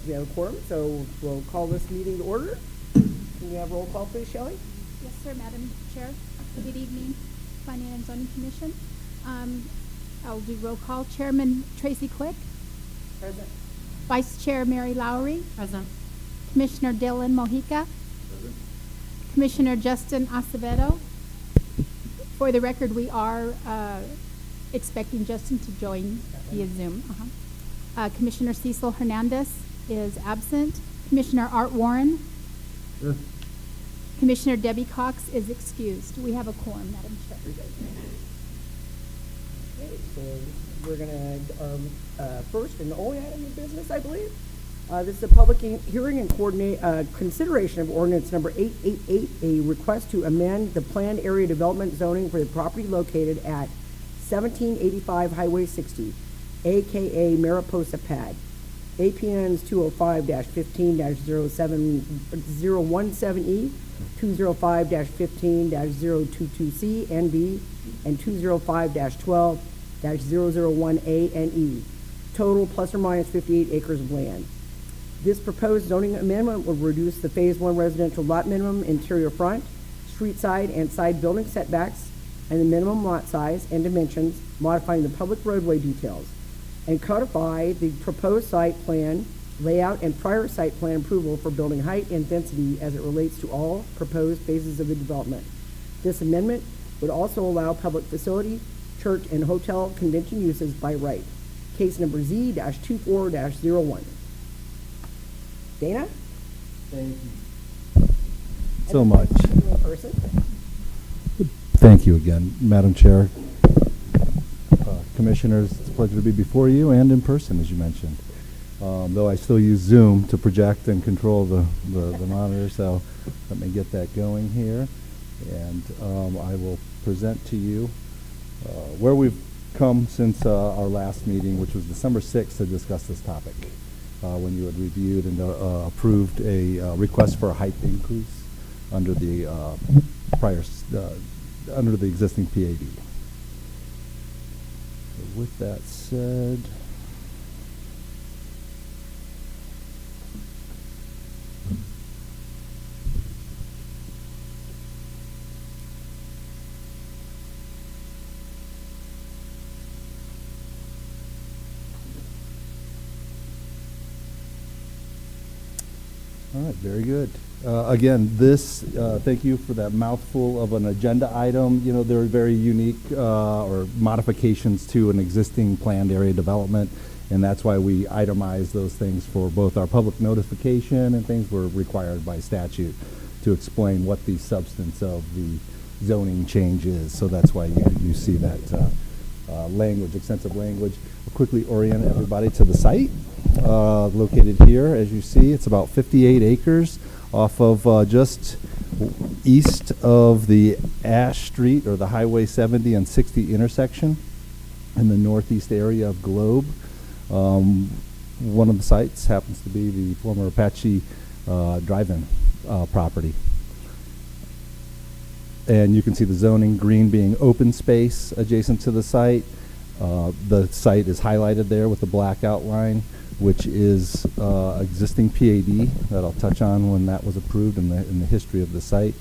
We have a quorum, so we'll call this meeting to order. Can we have roll call, please, Shelley? Yes, sir, Madam Chair. Good evening, Planning and Zoning Commission. I'll do roll call. Chairman Tracy Quick. Present. Vice Chair Mary Lowry. Present. Commissioner Dylan Mojica. Present. Commissioner Justin Acevedo. For the record, we are expecting Justin to join via Zoom. Commissioner Cecil Hernandez is absent. Commissioner Art Warren. Sure. Commissioner Debbie Cox is excused. We have a quorum, Madam Chair. Okay, so we're gonna, our first and only item of business, I believe. This is a public hearing and consideration of ordinance number 888, a request to amend the planned area development zoning for the property located at 1785 Highway 60, AKA Mariposa Pad. APN's 205-15-07017E, 205-15-022C and B, and 205-12-001A and E. Total plus or minus 58 acres of land. This proposed zoning amendment will reduce the Phase 1 residential lot minimum interior front, street side, and side building setbacks, and the minimum lot size and dimensions, modifying the public roadway details, and codify the proposed site plan, layout, and prior site plan approval for building height and density as it relates to all proposed phases of the development. This amendment would also allow public facility, church, and hotel convention uses by right. Case number Z-24-01. Dana? Thank you. So much. In person. Thank you again, Madam Chair. Commissioners, it's a pleasure to be before you and in person, as you mentioned. Though I still use Zoom to project and control the monitor, so let me get that going here. And I will present to you where we've come since our last meeting, which was December 6th, to discuss this topic, when you had reviewed and approved a request for a height increase under the under the existing PAD. So with that said, all right, very good. Again, this, thank you for that mouthful of an agenda item. You know, they're very unique or modifications to an existing planned area development, and that's why we itemize those things for both our public notification and things we're required by statute to explain what the substance of the zoning change is. So that's why you see that language, extensive language. I'll quickly orient everybody to the site. Located here, as you see, it's about 58 acres off of just east of the Ash Street or the Highway 70 and 60 intersection in the northeast area of Globe. One of the sites happens to be the former Apache drive-in property. And you can see the zoning, green being open space adjacent to the site. The site is highlighted there with the black outline, which is existing PAD that I'll touch on when that was approved in the history of the site.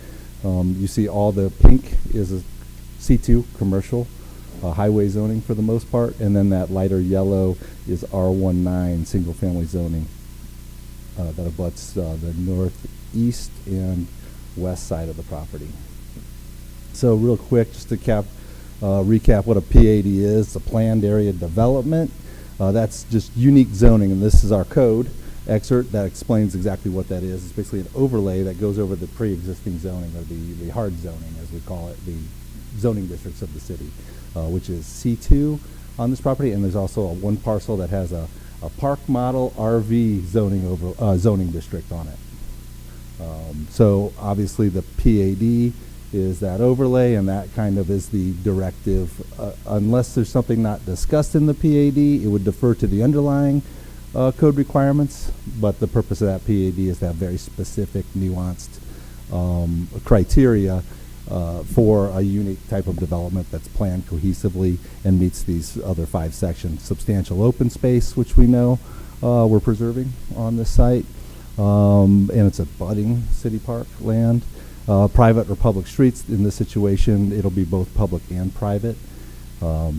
You see all the pink is a C2 commercial highway zoning for the most part, and then that lighter yellow is R19 single family zoning that abuts the northeast and west side of the property. So real quick, just to recap what a PAD is, a planned area development. That's just unique zoning, and this is our code excerpt that explains exactly what that is. It's basically an overlay that goes over the pre-existing zoning, or the hard zoning, as we call it, the zoning districts of the city, which is C2 on this property, and there's also one parcel that has a park model RV zoning district on it. So obviously the PAD is that overlay, and that kind of is the directive. Unless there's something not discussed in the PAD, it would defer to the underlying code requirements, but the purpose of that PAD is to have very specific, nuanced criteria for a unique type of development that's planned cohesively and meets these other 5 sections. Substantial open space, which we know, we're preserving on this site. And it's a budding city park land. Private or public streets, in this situation, it'll be both public and private.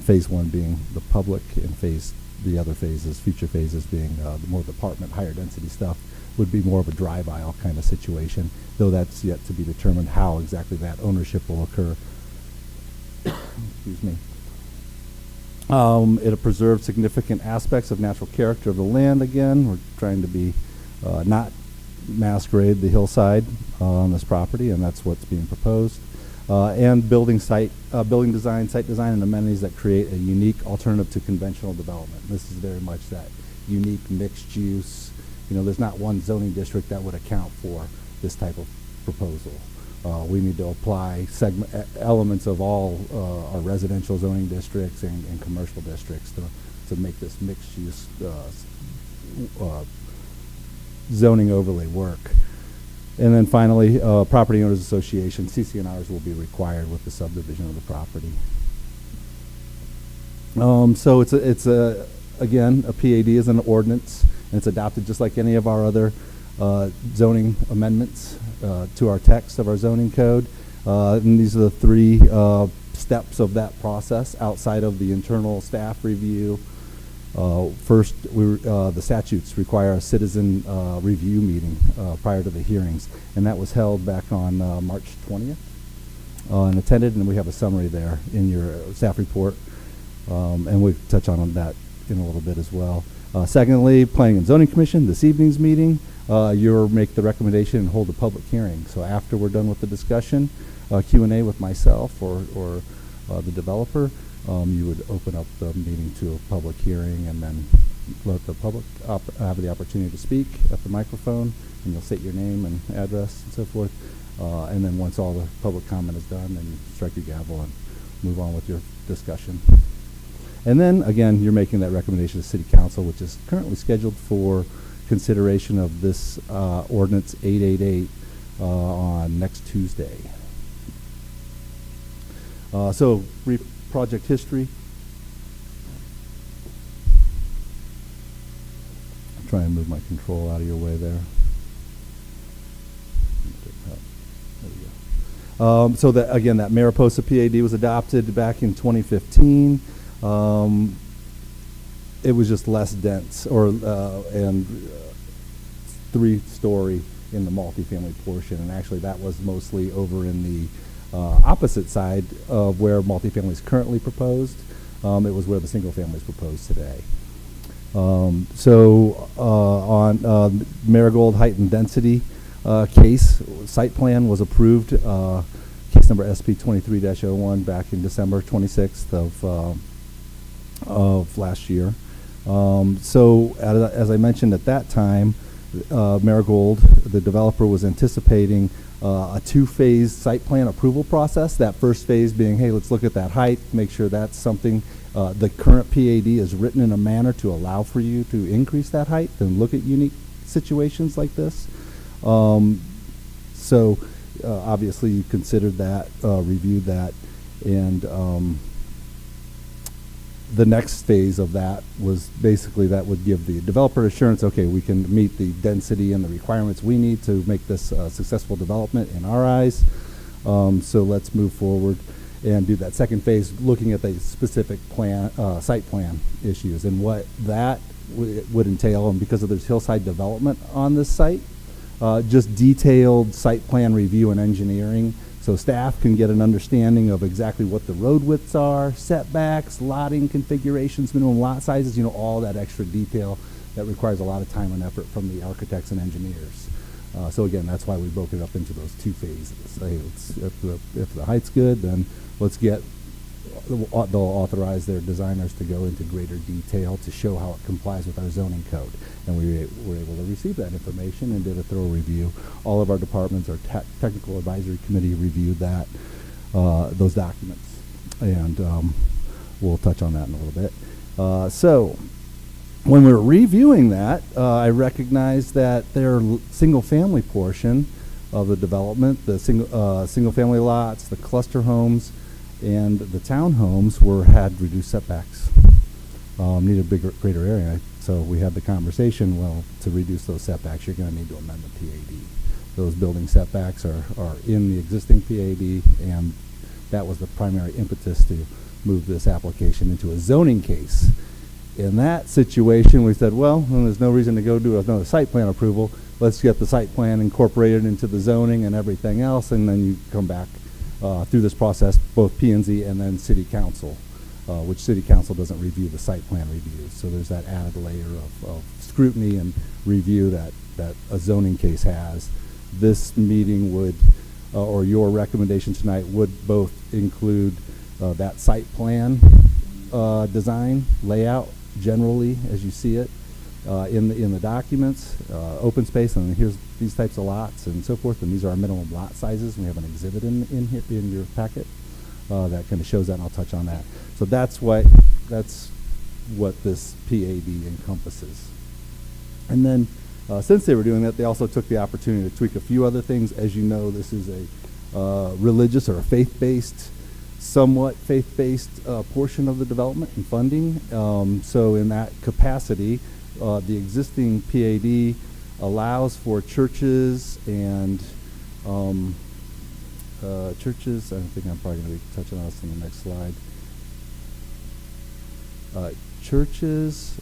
Phase one being the public, and the other phases, future phases being the more apartment, higher density stuff, would be more of a drive aisle kind of situation, though that's yet to be determined how exactly that ownership will occur. Excuse me. It'll preserve significant aspects of natural character of the land again. We're trying to be not masquerade the hillside on this property, and that's what's being proposed. And building design, site design, and amenities that create a unique alternative to conventional development. This is very much that unique mixed use. There's not one zoning district that would account for this type of proposal. We need to apply elements of all our residential zoning districts and commercial districts to make this mixed use zoning overlay work. And then finally, Property Owners Association, CC&Rs will be required with the subdivision of the property. So it's again, a PAD is an ordinance, and it's adopted just like any of our other zoning amendments to our text of our zoning code. And these are the three steps of that process outside of the internal staff review. First, the statutes require a citizen review meeting prior to the hearings, and that was held back on March 20th and attended, and we have a summary there in your staff report, and we'll touch on that in a little bit as well. Secondly, Planning and Zoning Commission, this evening's meeting, you'll make the recommendation and hold a public hearing. So after we're done with the discussion, Q&A with myself or the developer, you would open up the meeting to a public hearing and then let the public have the opportunity to speak at the microphone, and you'll state your name and address and so forth. And then once all the public comment is done, then you strike your gavel and move on with your discussion. And then, again, you're making that recommendation to City Council, which is currently scheduled for consideration of this Ordinance 888 on next Tuesday. So, brief project history. Try and move my control out of your way there. There we go. So that again, that Mariposa PAD was adopted back in 2015. It was just less dense, and 3-story in the multifamily portion, and actually that was mostly over in the opposite side of where multifamily is currently proposed. It was where the single family is proposed today. So on Marigold Height and Density case, site plan was approved, case number SP 23-01 back in December 26th of last year. So as I mentioned at that time, Marigold, the developer, was anticipating a 2-phase site plan approval process. That first phase being, hey, let's look at that height, make sure that's something, the current PAD is written in a manner to allow for you to increase that height and look at unique situations like this. So obviously you considered that, reviewed that, and the next phase of that was basically that would give the developer assurance, okay, we can meet the density and the requirements we need to make this successful development in our eyes. So let's move forward and do that second phase, looking at the specific plan, site plan issues and what that would entail. And because of there's hillside development on this site, just detailed site plan review and engineering, so staff can get an understanding of exactly what the road widths are, setbacks, lotting configurations, minimum lot sizes, all that extra detail that requires a lot of time and effort from the architects and engineers. So again, that's why we broke it up into those 2 phases. Hey, if the height's good, then let's get, they'll authorize their designers to go into greater detail to show how it complies with our zoning code. And we were able to receive that information and did a thorough review. All of our departments, our technical advisory committee reviewed that, those documents. And we'll touch on that in a little bit. So when we were reviewing that, I recognized that their single-family portion of the development, the single-family lots, the cluster homes, and the townhomes had reduced setbacks. need a greater area. So we had the conversation, well, to reduce those setbacks, you're going to need to amend the PAD. Those building setbacks are in the existing PAD, and that was the primary impetus to move this application into a zoning case. In that situation, we said, well, there's no reason to go do another site plan approval. Let's get the site plan incorporated into the zoning and everything else, and then you come back through this process, both P&Z and then City Council, which City Council doesn't review the site plan reviews. So there's that added layer of scrutiny and review that a zoning case has. This meeting would, or your recommendation tonight would both include that site plan design, layout, generally as you see it in the documents, open space, and here's these types of lots and so forth, and these are our minimum lot sizes. We have an exhibit in here in your packet that kind of shows that, and I'll touch on that. So that's what this PAD encompasses. And then since they were doing that, they also took the opportunity to tweak a few other things. As you know, this is a religious or a faith-based, somewhat faith-based portion of the development and funding. So in that capacity, the existing PAD allows for churches and churches. I think I'm probably going to be touching on this in the next slide. Churches,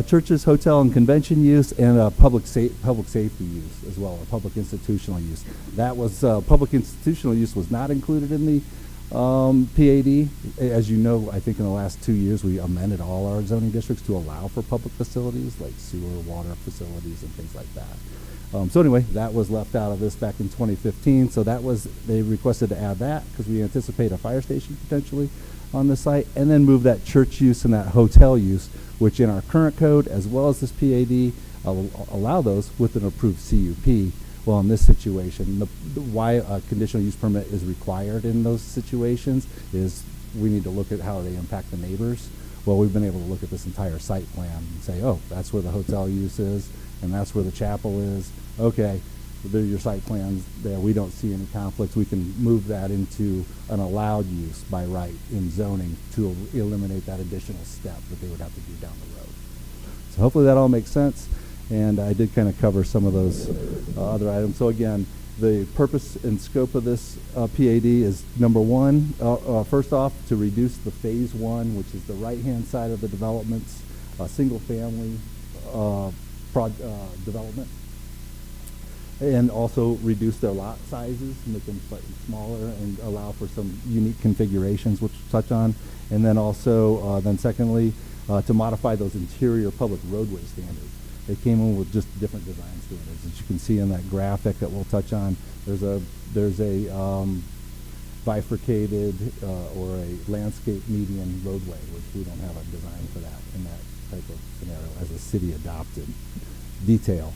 churches, hotel and convention use, and public safety use as well, or public institutional use. That was public institutional use was not included in the PAD. As you know, I think in the last 2 years we amended all our zoning districts to allow for public facilities like sewer, water facilities, and things like that. So anyway, that was left out of this back in 2015. So they requested to add that because we anticipate a fire station potentially on the site, and then move that church use and that hotel use, which in our current code as well as this PAD allow those with an approved CUP. Well, in this situation, why a conditional use permit is required in those situations is we need to look at how they impact the neighbors. Well, we've been able to look at this entire site plan and say, oh, that's where the hotel use is, and that's where the chapel is. Okay, they're your site plans there. We don't see any conflicts. We can move that into an allowed use by right in zoning to eliminate that additional step that they would have to do down the road. So hopefully that all makes sense. And I did kind of cover some of those other items. So again, the purpose and scope of this PAD is number one, first off, to reduce the phase one, which is the right-hand side of the development's single-family development, and also reduce their lot sizes, make them slightly smaller, and allow for some unique configurations, which we'll touch on. And then also, then secondly, to modify those interior public roadway standards. They came in with just different design standards. As you can see in that graphic that we'll touch on, there's a bifurcated or a landscape median roadway, which we don't have a design for that in that type of scenario as a city adopted detail,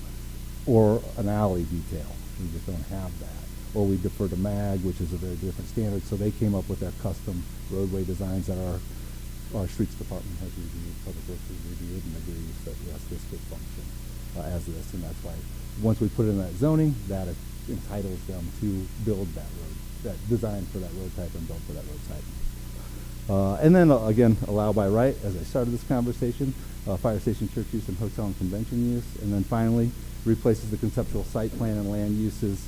or an alley detail. We just don't have that. Or we defer to MAG, which is a very different standard. So they came up with their custom roadway designs that our streets department has reviewed, public works has reviewed, and agrees that yes, this could function as this, and that's why once we put it in that zoning, that it entitles them to build that road, that design for that road type and build for that road type. And then again, allow by right, as I started this conversation, fire station, church use, and hotel and convention use, and then finally replaces the conceptual site plan and land uses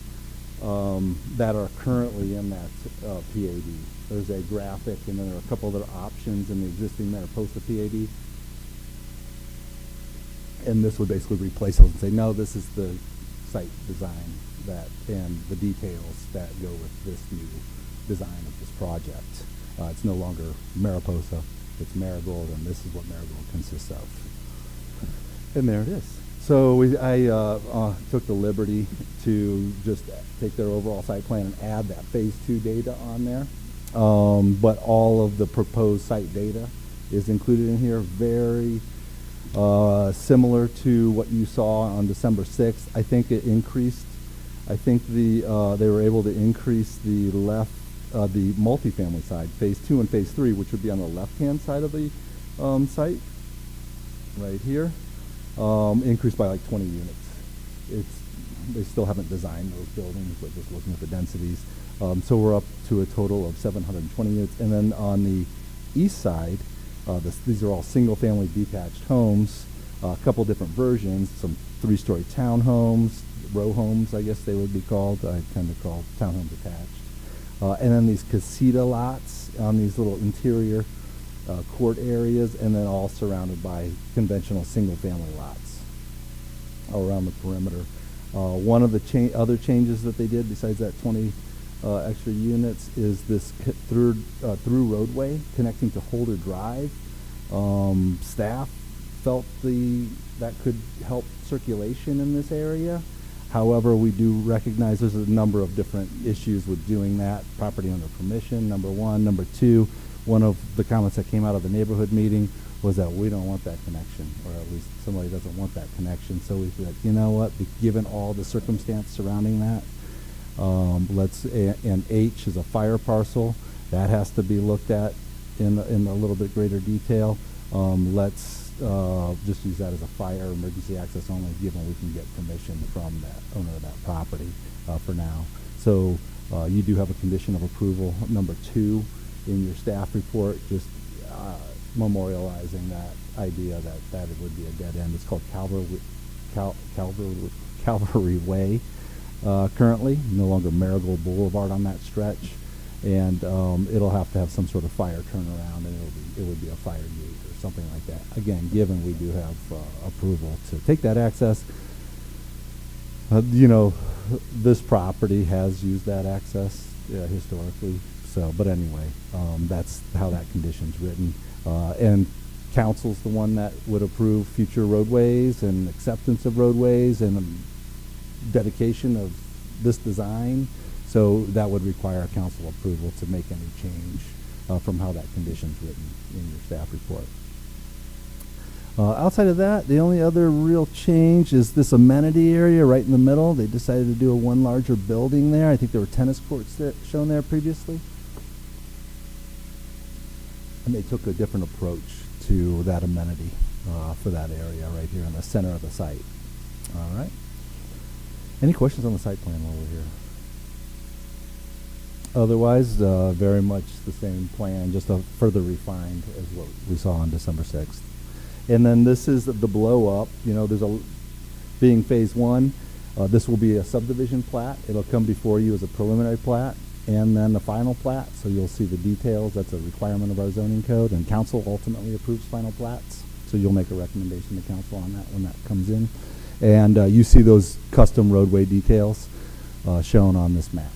that are currently in that PAD. There's a graphic, and then there are a couple other options in the existing Mariposa PAD. And this would basically replace those and say, no, this is the site design that and the details that go with this new design of this project. It's no longer Mariposa, it's Marigold, and this is what Marigold consists of. And there it is. So I took the liberty to just take their overall site plan and add that phase 2 data on there. But all of the proposed site data is included in here, very similar to what you saw on December 6th. I think it increased. I think they were able to increase the multifamily side, phase 2 and phase 3, which would be on the left-hand side of the site, right here, increased by like 20 units. It's They still haven't designed those buildings, but just looking at the densities. So we're up to a total of 720 units. And then on the east side, these are all single-family detached homes, a couple different versions, some 3-story townhomes, row homes, I guess they would be called. I tend to call townhomes attached. And then these casita lots on these little interior court areas, and then all surrounded by conventional single-family lots all around the perimeter. One of the other changes that they did, besides that 20 extra units, is this through roadway connecting to Holder Drive. Staff felt that could help circulation in this area. However, we do recognize there's a number of different issues with doing that. Property under permission, number one. Number two, one of the comments that came out of the neighborhood meeting was that we don't want that connection, or at least somebody doesn't want that connection. So we said, you know what, given all the circumstance surrounding that, and H is a fire parcel. That has to be looked at in a little bit greater detail. Let's just use that as a fire emergency access only, given we can get permission from that owner of that property for now. So you do have a condition of approval, number 2, in your staff report, just memorializing that idea that it would be a dead end. It's called Calvary Way currently, no longer Marigold Boulevard on that stretch. And it'll have to have some sort of fire turnaround, and it would be a fire gate or something like that. Again, given we do have approval to take that access, this property has used that access historically. So, but anyway, that's how that condition's written. And council's the one that would approve future roadways and acceptance of roadways and dedication of this design. So that would require council approval to make any change from how that condition's written in your staff report. Outside of that, the only other real change is this amenity area right in the middle. They decided to do one larger building there. I think there were tennis courts shown there previously. And they took a different approach to that amenity for that area right here in the center of the site. All right. Any questions on the site plan while we're here? Otherwise, very much the same plan, just a further refined as what we saw on December 6th. And then this is the blow up. Being phase 1, this will be a subdivision plat. It'll come before you as a preliminary plat and then the final plat. So you'll see the details. That's a requirement of our zoning code, and council ultimately approves final plats. So you'll make a recommendation to council on that when that comes in. And you see those custom roadway details shown on this map.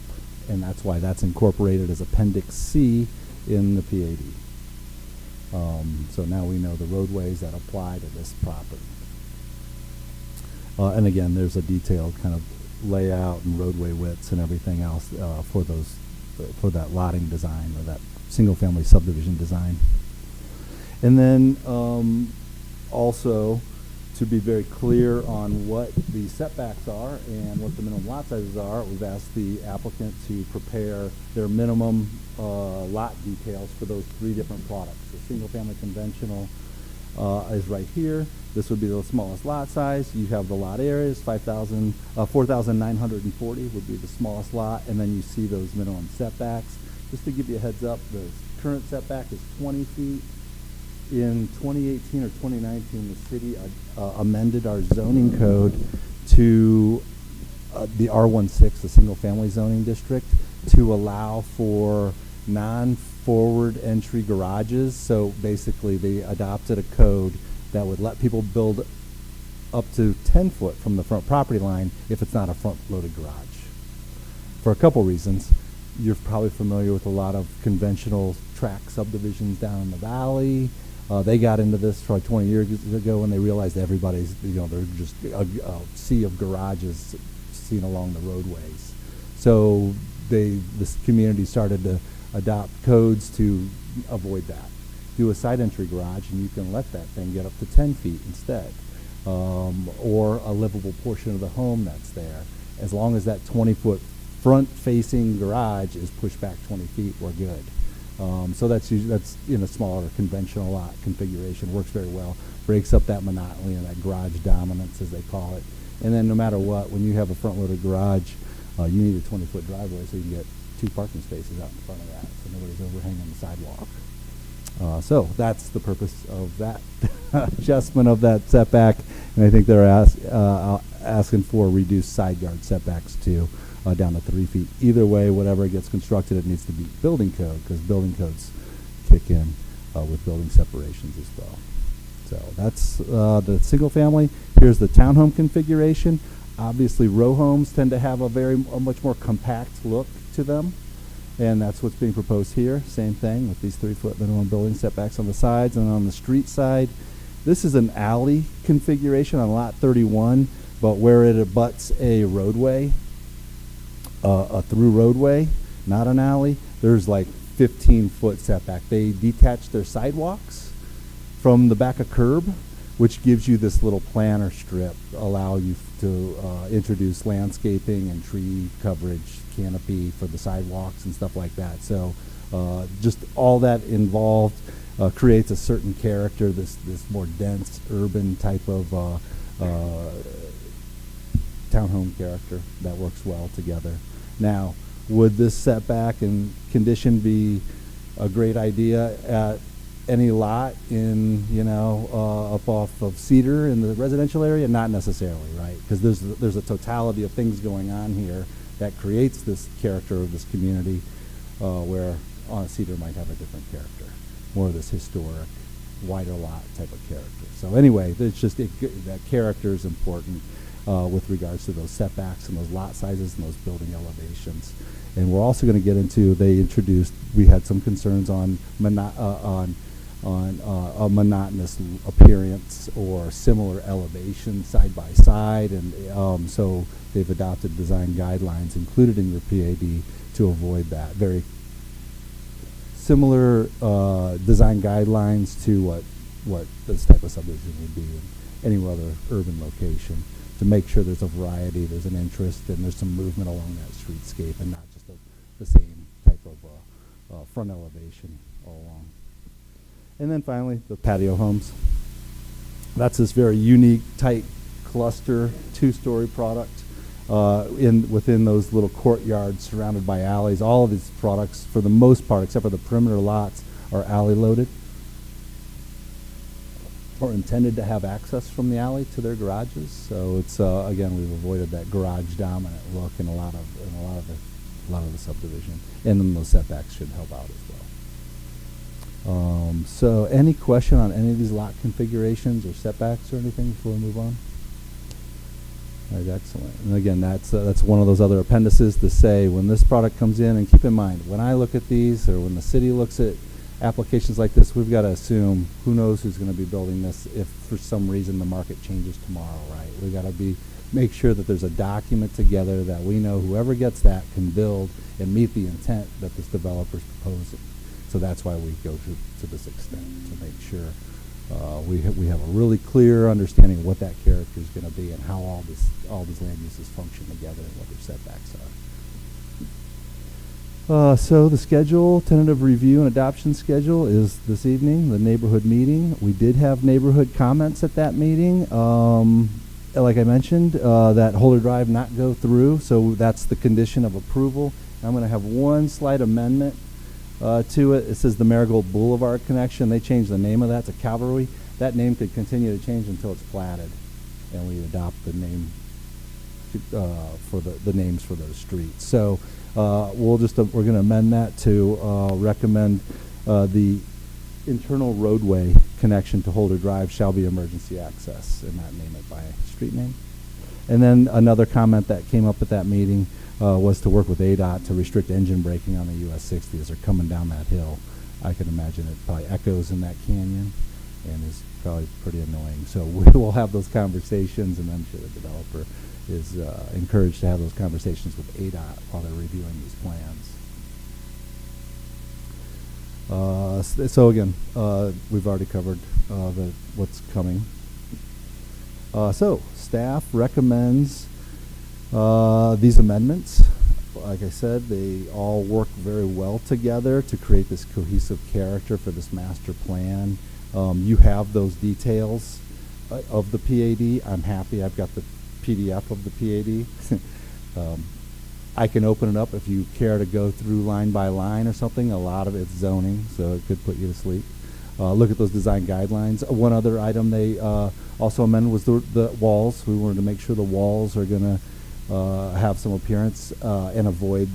And that's why that's incorporated as Appendix C in the PAD. So now we know the roadways that apply to this property. And again, there's a detailed kind of layout and roadway widths and everything else for that lotting design, or that single-family subdivision design. And then also, to be very clear on what the setbacks are and what the minimum lot sizes are, we've asked the applicant to prepare their minimum lot details for those 3 different products. The single-family conventional is right here. This would be the smallest lot size. You have the lot areas, 4,940 would be the smallest lot, and then you see those minimum setbacks. Just to give you a heads up, the current setback is 20 feet. In 2018 or 2019, the city amended our zoning code to the R16, the single-family zoning district, to allow for non-forward entry garages. So basically, they adopted a code that would let people build up to 10 foot from the front property line if it's not a front-loaded garage. For a couple reasons. You're probably familiar with a lot of conventional tract subdivisions down in the valley. They got into this probably 20 years ago when they realized everybody's, they're just a sea of garages seen along the roadways. So this community started to adopt codes to avoid that. Do a side entry garage and you can let that thing get up to 10 feet instead. Or a livable portion of the home that's there. As long as that 20-foot front-facing garage is pushed back 20 feet, we're good. So that's in a smaller conventional lot configuration. Works very well. Breaks up that monotony and that garage dominance, as they call it, And then no matter what, when you have a front-loaded garage, you need a 20-foot driveway so you can get 2 parking spaces out in front of that, so nobody's overhanging the sidewalk. So that's the purpose of that adjustment of that setback, and I think they're asking for reduced side yard setbacks too, down to 3 feet. Either way, whatever gets constructed, it needs to be building code, because building codes kick in with building separations as well. So that's the single family. Here's the townhome configuration. Obviously, row homes tend to have a much more compact look to them, and that's what's being proposed here. Same thing with these 3-foot minimum building setbacks on the sides, and on the street side, this is an alley configuration on lot 31, but where it abuts a roadway, a through roadway, not an alley, there's like 15-foot setback. They detach their sidewalks from the back of curb, which gives you this little planter strip, allow you to introduce landscaping and tree coverage, canopy for the sidewalks and stuff like that. So just all that involved creates a certain character, this more dense urban type of townhome character that works well together. Now, would this setback and condition be a great idea at any lot in, up off of Cedar in the residential area? Not necessarily, right? Because there's a totality of things going on here that creates this character of this community, where on Cedar might have a different character, more of this historic, wider lot type of character. So anyway, it's just that character is important with regards to those setbacks and those lot sizes and those building elevations. And we're also going to get into, we had some concerns on a monotonous appearance or similar elevation side by side, and so they've adopted design guidelines included in your PAD to avoid that. Very similar design guidelines to what this type of subdivision would be in any other urban location, to make sure there's a variety, there's an interest, and there's some movement along that streetscape, and not just the same type of front elevation all along. And then finally, the patio homes. That's this very unique, tight cluster, 2-story product within those little courtyards surrounded by alleys. All of these products, for the most part, except for the perimeter lots, are alley loaded or intended to have access from the alley to their garages. So it's again, we've avoided that garage dominant look in a lot of the subdivision, and then those setbacks should help out as well. So any question on any of these lot configurations or setbacks or anything before we move on? All right, excellent. And again, that's one of those other appendices to say when this product comes in, and keep in mind, when I look at these or when the city looks at applications like this, we've got to assume who knows who's going to be building this if for some reason the market changes tomorrow, right? We've got to make sure that there's a document together that we know whoever gets that can build and meet the intent that this developer's proposing. So that's why we go to this extent, to make sure we have a really clear understanding of what that character is going to be and how all these land uses function together and what their setbacks are. So the schedule, tentative review and adoption schedule is this evening, the neighborhood meeting. We did have neighborhood comments at that meeting. Like I mentioned, that Holder Drive not go through, so that's the condition of approval. I'm going to have one slight amendment to it. It says the Marigold Boulevard connection. They changed the name of that to Calvary. That name could continue to change until it's platted, and we adopt the name for the names for those streets. So we're going to amend that to recommend the internal roadway connection to Holder Drive shall be emergency access, and not name it by street name. And then another comment that came up at that meeting was to work with ADOT to restrict engine braking on the US 60 as they're coming down that hill. I can imagine it probably echoes in that canyon and is probably pretty annoying. So we will have those conversations, and I'm sure the developer is encouraged to have those conversations with ADOT while they're reviewing these plans. So again, we've already covered what's coming. So staff recommends these amendments. Like I said, they all work very well together to create this cohesive character for this master plan. You have those details of the PAD. I'm happy I've got the PDF of the PAD. I can open it up if you care to go through line by line or something. A lot of it's zoning, so it could put you to sleep. Look at those design guidelines. One other item they also amended was the walls. We wanted to make sure the walls are going to have some appearance and avoid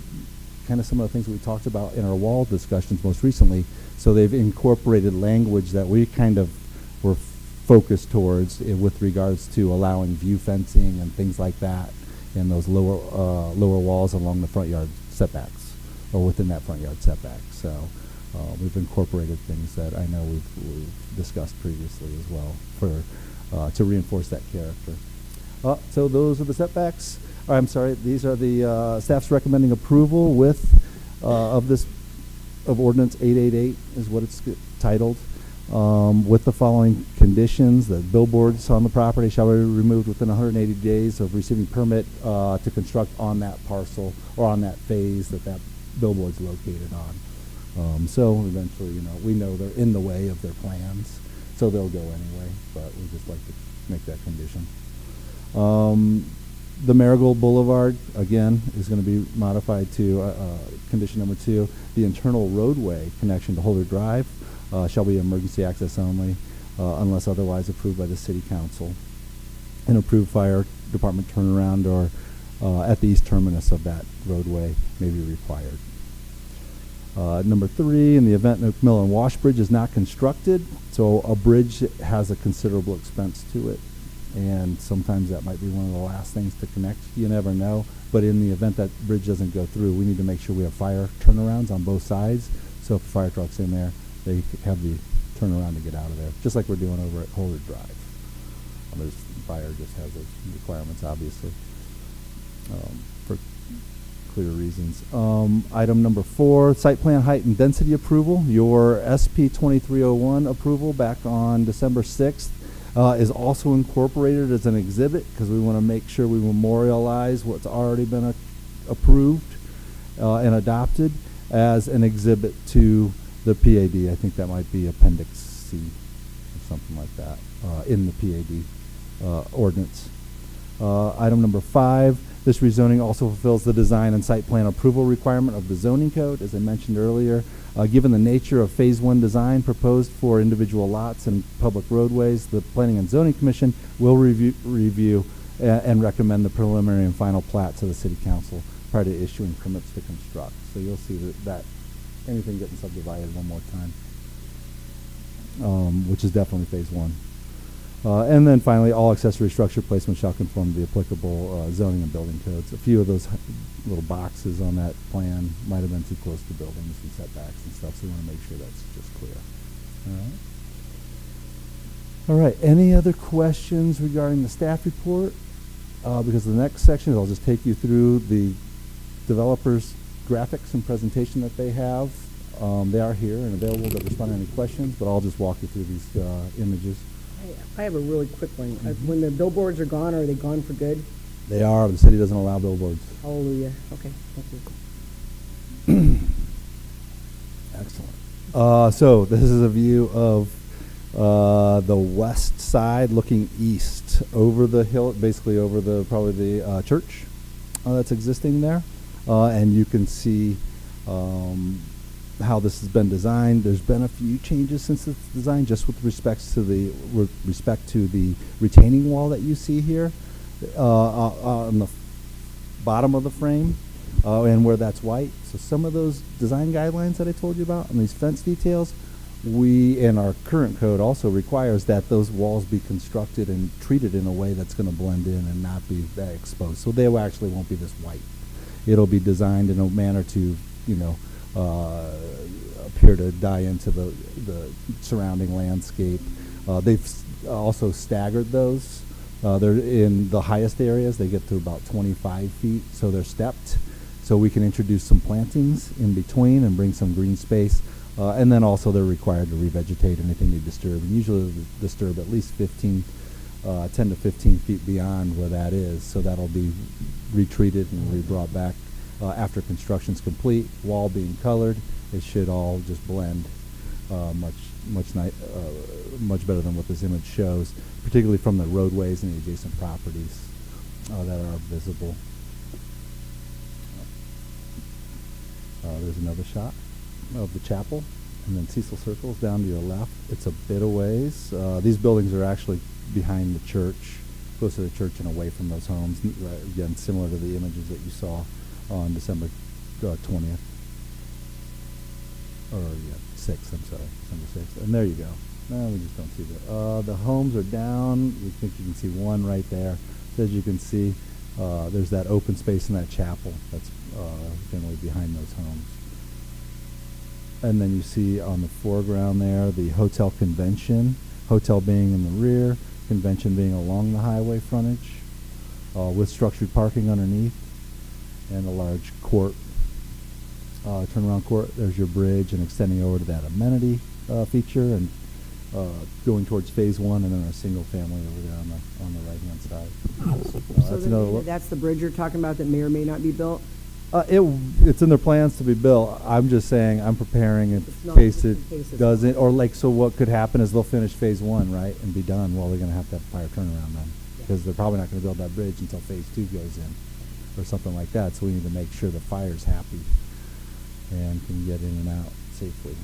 kind of some of the things that we talked about in our wall discussions most recently. So they've incorporated language that we kind of were focused towards with regards to allowing view fencing and things like that in those lower walls along the front yard setbacks or within that front yard setback. So we've incorporated things that I know we've discussed previously as well for to reinforce that character. So those are the setbacks. I'm sorry, these are the staff's recommending approval with of ordinance 888 is what it's titled, with the following conditions: that billboards on the property shall be removed within 180 days of receiving permit to construct on that parcel or on that phase that billboard's located on. So eventually, we know they're in the way of their plans, so they'll go anyway, but we just like to make that condition. The Marigold Boulevard, again, is going to be modified to condition number 2. The internal roadway connection to Holder Drive shall be emergency access only unless otherwise approved by the City Council. An approved fire department turnaround or at the east terminus of that roadway may be required. Number 3, in the event McMillan Wash Bridge is not constructed, so a bridge has a considerable expense to it, and sometimes that might be one of the last things to connect. You never know, but in the event that bridge doesn't go through, we need to make sure we have fire turnarounds on both sides, so if a fire truck's in there, they have the turnaround to get out of there, just like we're doing over at Holder Drive. Fire just has those requirements, obviously, for clear reasons. Item number 4, site plan height and density approval. Your SP 2301 approval back on December 6th is also incorporated as an exhibit because we want to make sure we memorialize what's already been approved and adopted as an exhibit to the PAD. I think that might be Appendix C or something like that in the PAD ordinance. Item number 5, this rezoning also fulfills the design and site plan approval requirement of the zoning code. As I mentioned earlier, given the nature of Phase 1 design proposed for individual lots and public roadways, the Planning and Zoning Commission will review and recommend the preliminary and final plat to the City Council prior to issuing permits to construct. So you'll see that anything getting subdivided one more time, which is definitely Phase 1. And then finally, all accessory structure placement shall conform to the applicable zoning and building codes. A few of those little boxes on that plan might have been too close to buildings and setbacks and stuff, so we want to make sure that's just clear. All right, any other questions regarding the staff report? Because the next section, I'll just take you through the developers' graphics and presentation that they have. They are here and available to respond to any questions, but I'll just walk you through these images. I have a really quick one. When the billboards are gone, are they gone for good? They are. The city doesn't allow billboards. Hallelujah. Okay, thank you. Excellent. So this is a view of the west side looking east over the hill, basically over probably the church that's existing there. And you can see how this has been designed. There's been a few changes since it's designed, just with respect to the retaining wall that you see here on the bottom of the frame, and where that's white. So some of those design guidelines that I told you about and these fence details, we in our current code also requires that those walls be constructed and treated in a way that's going to blend in and not be that exposed. So they actually won't be this white. It'll be designed in a manner to, appear to die into the surrounding landscape. They've also staggered those. They're in the highest areas. They get to about 25 feet, so they're stepped. So we can introduce some plantings in between and bring some green space. And then also they're required to revegetate anything they disturb. And usually they disturb at least 10 to 15 feet beyond where that is. So that'll be retreated and re-brought back. After construction's complete, wall being colored, it should all just blend much better than what this image shows, particularly from the roadways and the adjacent properties. that are visible. There's another shot of the chapel, and then Cecil Circle's down to your left. It's a bit a ways. These buildings are actually behind the church, close to the church and away from those homes. Again, similar to the images that you saw on December 20th. Or, yeah, 6th, I'm sorry, December 6th. And there you go. No, we just don't see the homes are down. You think you can see one right there. So as you can see, there's that open space in that chapel that's generally behind those homes. And then you see on the foreground there the hotel convention, hotel being in the rear, convention being along the highway frontage, with structured parking underneath, and a large court, turnaround court. There's your bridge, and extending over to that amenity feature, and going towards phase 1, and then our single family over there on the right hand side. So That's another look. that's the bridge you're talking about that may or may not be built? It's in their plans to be built. I'm just saying I'm preparing in It's not case just it in case it's doesn't, not. or like, so what could happen is they'll finish phase 1, right, and be done. Well, they're going to have fire turnaround then, because they're probably not going to build that bridge until phase 2 goes in, or something like that. So we need to make sure the fire's happy and can get in and out safely.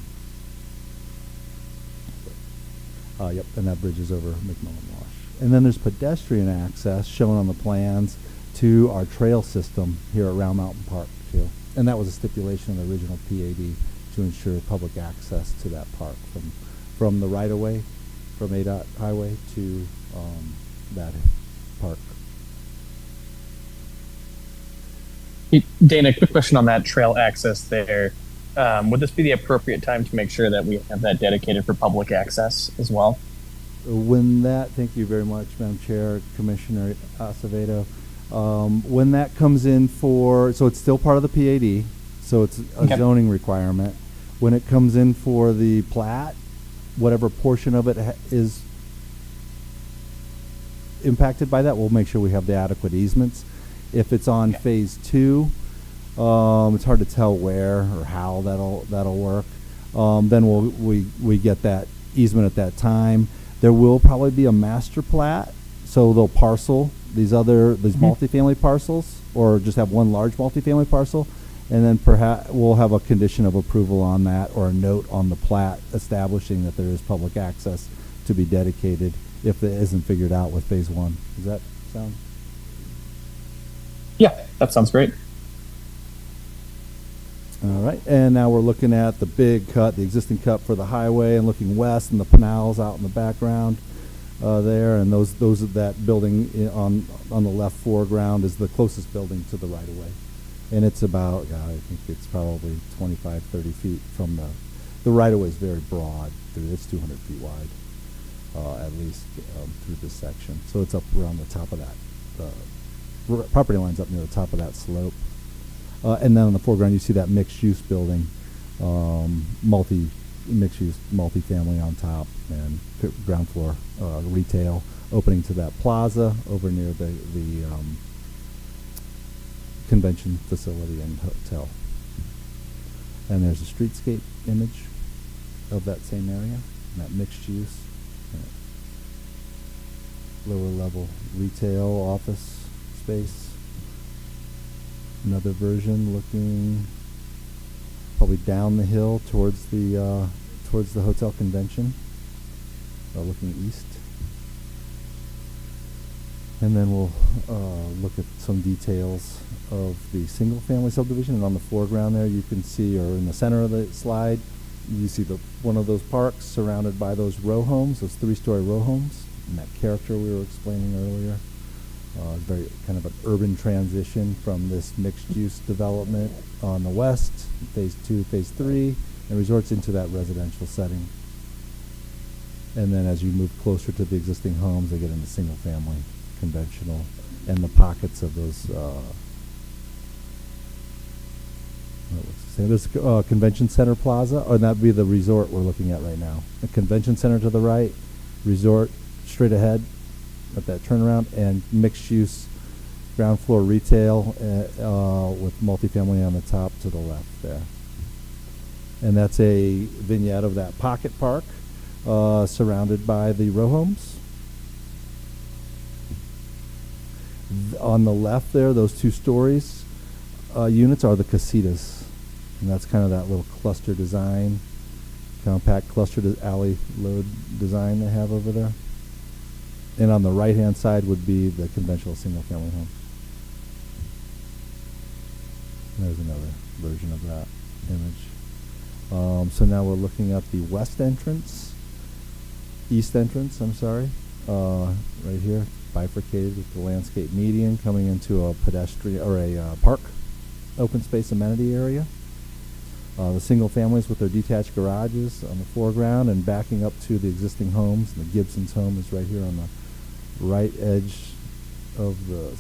Yep, and that bridge is over McMillan Wash. And then there's pedestrian access shown on the plans to our trail system here at Round Mountain Park too. And that was a stipulation of the original PAD to ensure public access to that park from the right-of-way, from ADOT highway to that park. Hey, Dana, quick question on that trail access there. Would this be the appropriate time to make sure that we have that dedicated for public access as well? Thank you very much, Madam Chair, Commissioner Acevedo. When that comes in so it's still part of the PAD, so it's a Okay. zoning requirement. When it comes in for the plat, whatever portion of it is impacted by that, we'll make sure we have the adequate easements. If it's on Okay. phase 2, it's hard to tell where or how that'll work. Then we get that easement at that time. There will probably be a master plat, so they'll parcel these multifamily parcels, or just have one large multifamily parcel, and then perhaps we'll have a condition of approval on that, or a note on the plat establishing that there is public access to be dedicated if it isn't figured out with phase 1. Does that sound? Yeah, that sounds great. All right, and now we're looking at the big cut, the existing cut for the highway, and looking west, and the canals out in the background there, and that building on the left foreground is the closest building to the right of way, and it's about I think it's probably 25, 30 feet from the right of way is very broad. It's 200 feet wide at least through this section, so it's up around the top of that. Property line's up near the top of that slope. And then on the foreground, you see that mixed-use building, mixed-use multifamily on top, and ground floor retail opening to that plaza over near the convention facility and hotel. And there's a streetscape image of that same area, that mixed-use, lower-level retail office space. Another version looking probably down the hill towards the hotel convention, looking east. And then we'll look at some details of the single-family subdivision. And on the foreground there, you can see, or in the center of the slide, you see one of those parks surrounded by those row homes, those 3-story row homes, and that character we were explaining earlier. Very kind of an urban transition from this mixed-use development on the west, phase 2, phase 3, and resorts into that residential setting. And then as you move closer to the existing homes, they get into single-family, conventional, and the pockets of those. There's a convention center plaza, or that'd be the resort we're looking at right now. A convention center to the right, resort straight ahead at that turnaround, and mixed-use ground floor retail with multifamily on the top to the left there. And that's a vignette of that pocket park surrounded by the row homes. On the left there, those 2 stories units are the casitas, and that's kind of that little cluster design, compact cluster alley load design they have over there. And on the right-hand side would be the conventional single-family home. There's another version of that image. So now we're looking at the east entrance, I'm sorry, right here, bifurcated with the landscape median coming into a pedestrian, or a park, open space amenity area. The single families with their detached garages on the foreground and backing up to the existing homes. The Gibson's home is right here on the right edge of the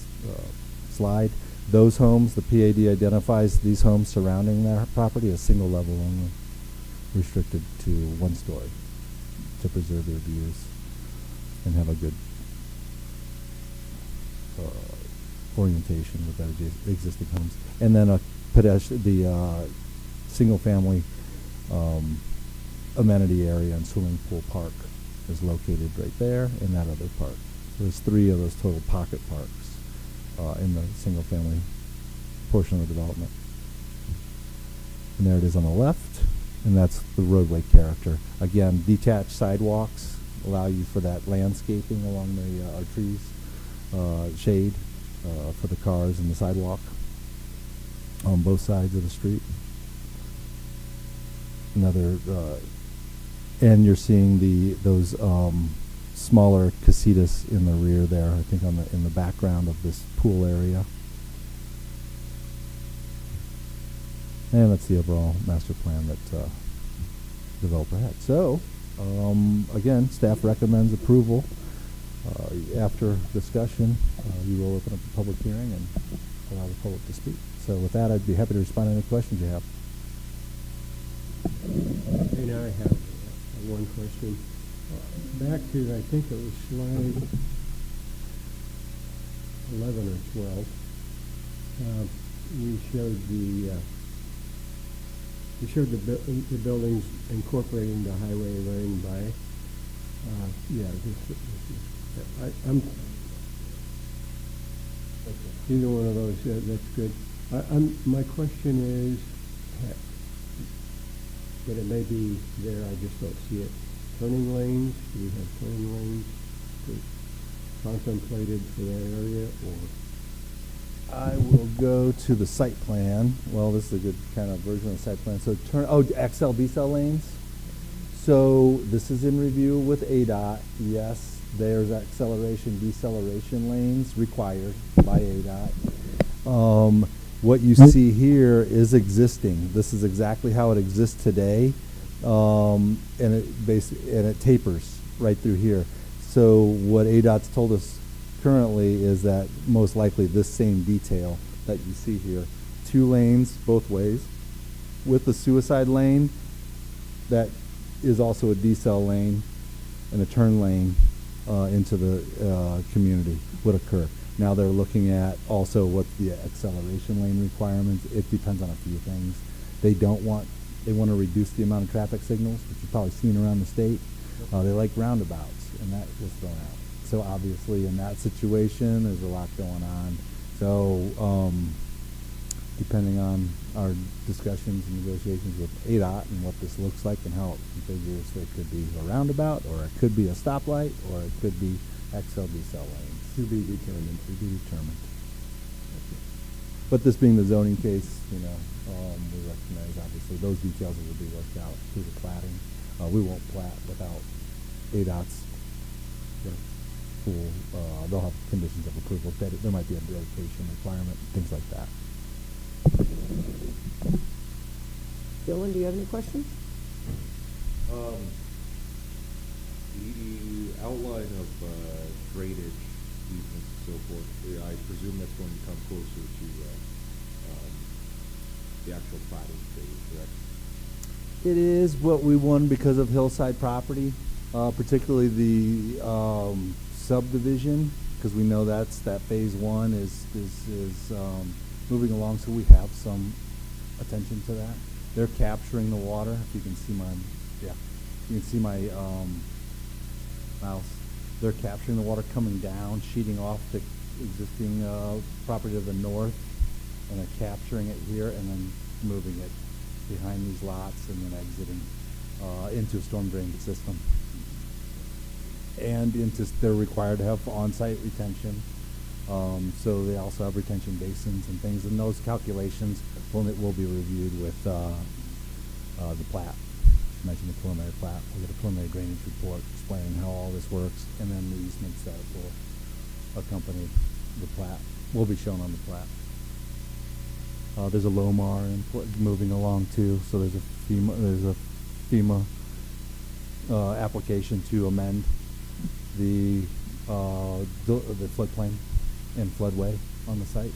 slide. Those homes, the PAD identifies these homes surrounding their property as single level only, restricted to 1 story to preserve their views and have a good orientation with their existing homes. And then the single family amenity area and swimming pool park is located right there in that other park. So there's 3 of those total pocket parks in the single family portion of the development. And there it is on the left, and that's the roadway character. Again, detached sidewalks allow you for that landscaping along the trees, shade for the cars and the sidewalk on both sides of the street. And you're seeing those smaller casitas in the rear there, I think in the background of this pool area. And that's the overall master plan that developer had. So, again, staff recommends approval. After discussion, we will open up the public hearing and allow the public to speak. So with that, I'd be happy to respond to any questions you have. And I have one question. Back to, I think it was slide 11 or 12. You showed the buildings incorporating the highway lane by. I'm either one of those. That's good. My question is, that it may be there, I just don't see it. Turning lanes, do we have turning lanes contemplated for that area, or? I will go to the site plan. Well, this is a good kind of version of the site plan. So XL, BCL lanes. So this is in review with ADOT. Yes, there's acceleration, deceleration lanes required by ADOT. What you see here is existing. This is exactly how it exists today, and it tapers right through here. So what ADOT's told us currently is that most likely this same detail that you see here, 2 lanes both ways, with the suicide lane that is also a decel lane and a turn lane into the community would occur. Now they're looking at also what the acceleration lane requirements. It depends on a few things. They want to reduce the amount of traffic signals, which you've probably seen around the state. They like roundabouts, and that was thrown out. So obviously in that situation, there's a lot going on. So depending on our discussions and negotiations with ADOT and what this looks like and how it configures, it could be a roundabout, or it could be a stoplight, or it could be XL, decel lanes. To be determined. To be determined. But this being the zoning case, we recognize obviously those details will be worked out through the platting. We won't plat without ADOT's full. They'll have conditions of approval. There might be a location requirement, things like that. Dylan, do you have any questions? The outline of drainage easements and so forth, I presume that's going to come closer to the actual platting phase, correct? It is what we won because of hillside property, particularly the subdivision, because we know that phase 1 is moving along, so we have some attention to that. They're capturing the water. If you can see my mouse. They're capturing the water coming down, sheeting off existing property to the north, and then capturing it here, and then moving it behind these lots, and then exiting into a storm drain system. And they're required to have on-site retention, so they also have retention basins and things, and those calculations will be reviewed with the plat. I mentioned the preliminary plat. We'll get a preliminary drainage report explaining how all this works, and then the easements that will accompany the plat will be shown on the plat. There's a LOMAR moving along too, so there's a FEMA application to amend the floodplain and floodway on the site.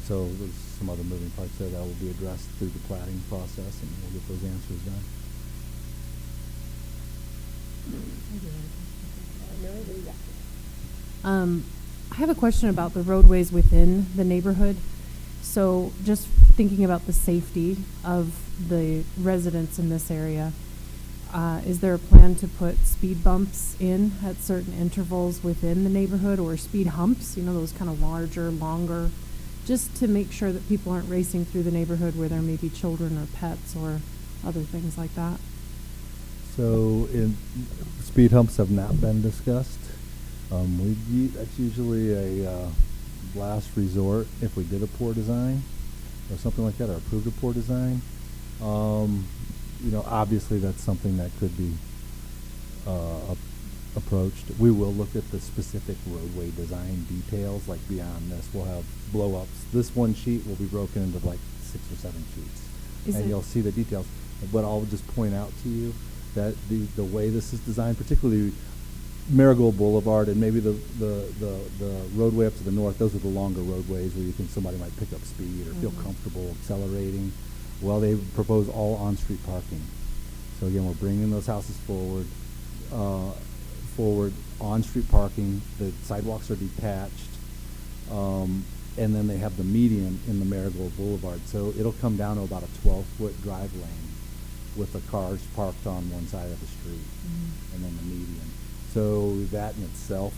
So there's some other moving parts there that will be addressed through the platting process, and we'll get those answers done. Mary, what do you got? I have a question about the roadways within the neighborhood. So just thinking about the safety of the residents in this area, is there a plan to put speed bumps in at certain intervals within the neighborhood, or speed humps, those kind of larger, longer, just to make sure that people aren't racing through the neighborhood where there may be children or pets or other things like that? So speed humps have not been discussed. That's usually a last resort if we did a poor design or something like that, or approved a poor design. Obviously that's something that could be approached. We will look at the specific roadway design details, like beyond this. We'll have blow-ups. This one sheet will be broken into like 6 or 7 sheets, and you'll see the details. But I'll just point out to you that the way this is designed, particularly Marigold Boulevard and maybe the roadway up to the north, those are the longer roadways where you think somebody might pick up speed or feel comfortable accelerating. Well, they propose all on-street parking. So again, we're bringing those houses forward, on-street parking. The sidewalks are detached, and then they have the median in the Marigold Boulevard. So it'll come down to about a 12-foot drive lane with the cars parked on one side of the street, and then the median. So that in itself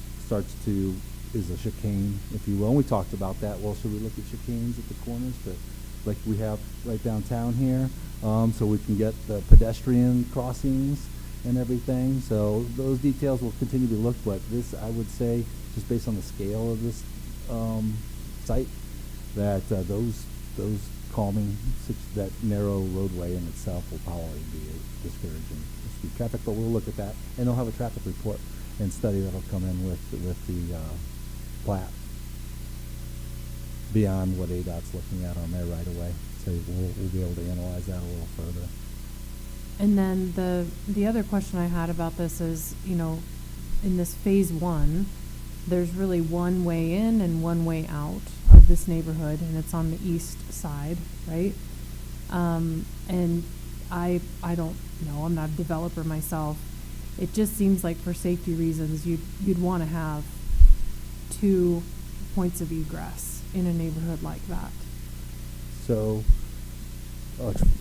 is a chicane, if you will. And we talked about that. Well, should we look at chicanes at the corners, like we have right downtown here, so we can get the pedestrian crossings and everything? So those details will continue to be looked at. This, I would say, just based on the scale of this site, that those calming, that narrow roadway in itself will probably be discouraging to speed traffic. But we'll look at that, and they'll have a traffic report and study that'll come in with the plat beyond what ADOT's looking at on their right of way. So we'll be able to analyze that a little further. And then the other question I had about this is, in this phase 1, there's really one way in and one way out of this neighborhood, and it's on the east side, right? And I don't know, I'm not a developer myself. It just seems like for safety reasons, you'd want to have 2 points of egress in a neighborhood like that. So,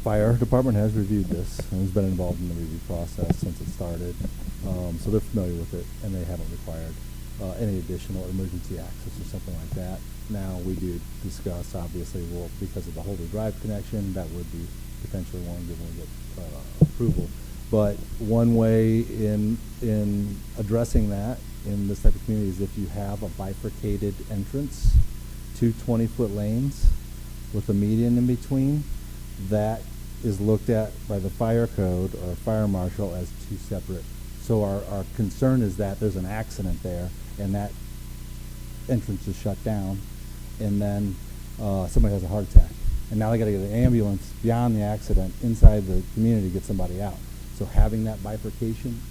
fire department has reviewed this and has been involved in the review process since it started. So they're familiar with it, and they haven't required any additional emergency access or something like that. Now, we do discuss, obviously, because of the Holder Drive connection, that would be potentially one given we get approval. But one way in addressing that in this type of community is if you have a bifurcated entrance, 2 20-foot lanes with a median in between, that is looked at by the fire code or fire marshal as 2 separate. So our concern is that there's an accident there and that entrance is shut down, and then somebody has a heart attack. And now they got to get an ambulance beyond the accident inside the community to get somebody out. So having that bifurcation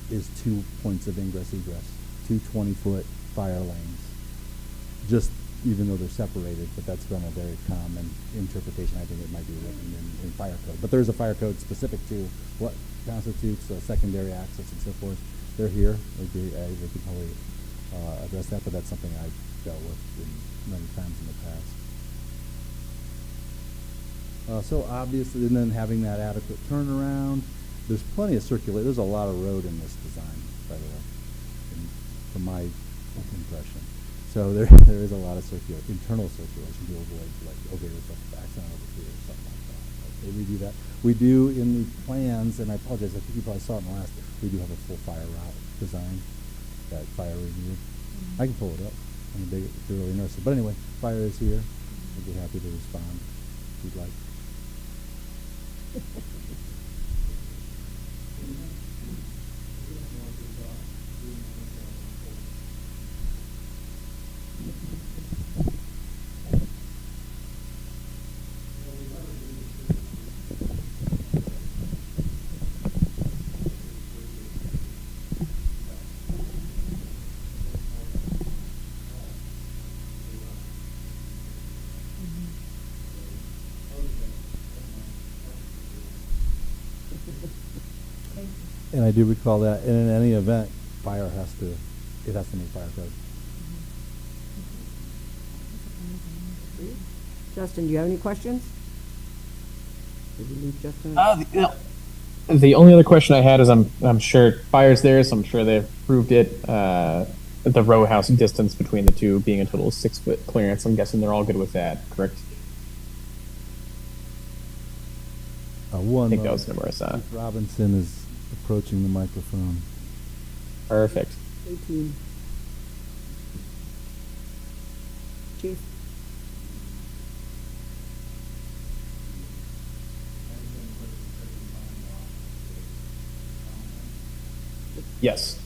is 2 points of ingress-egress, 2 20-foot fire lanes. Just even though they're separated, but that's been a very common interpretation. I think it might be written in fire code. But there is a fire code specific to what constitutes secondary access and so forth. They're here. They could probably address that, but that's something I've dealt with many times in the past. So obviously, and then having that adequate turnaround. There's plenty of there's a lot of road in this design, by the way, from my impression. So there is a lot of internal circulation to avoid, like, okay, there's a accident over here or something like that. Okay, we do that. We do in the plans, and I apologize, I think you probably saw it in the last, we do have a full fire route design, that fire review. I can pull it up. I mean, if you're really interested. But anyway, fire is here. We'd be happy to respond if you'd like. And I do recall that, and in any event, it has to meet fire code. Justin, do you have any questions? Did we leave Justin? The only other question I had is I'm sure fire's there, so I'm sure they've proved it. The row house distance between the two being a total of 6-foot clearance. I'm guessing they're all good with that, correct? I think that was Marissa. Chief Robinson is approaching the microphone. Perfect. 18. Chief? Yes.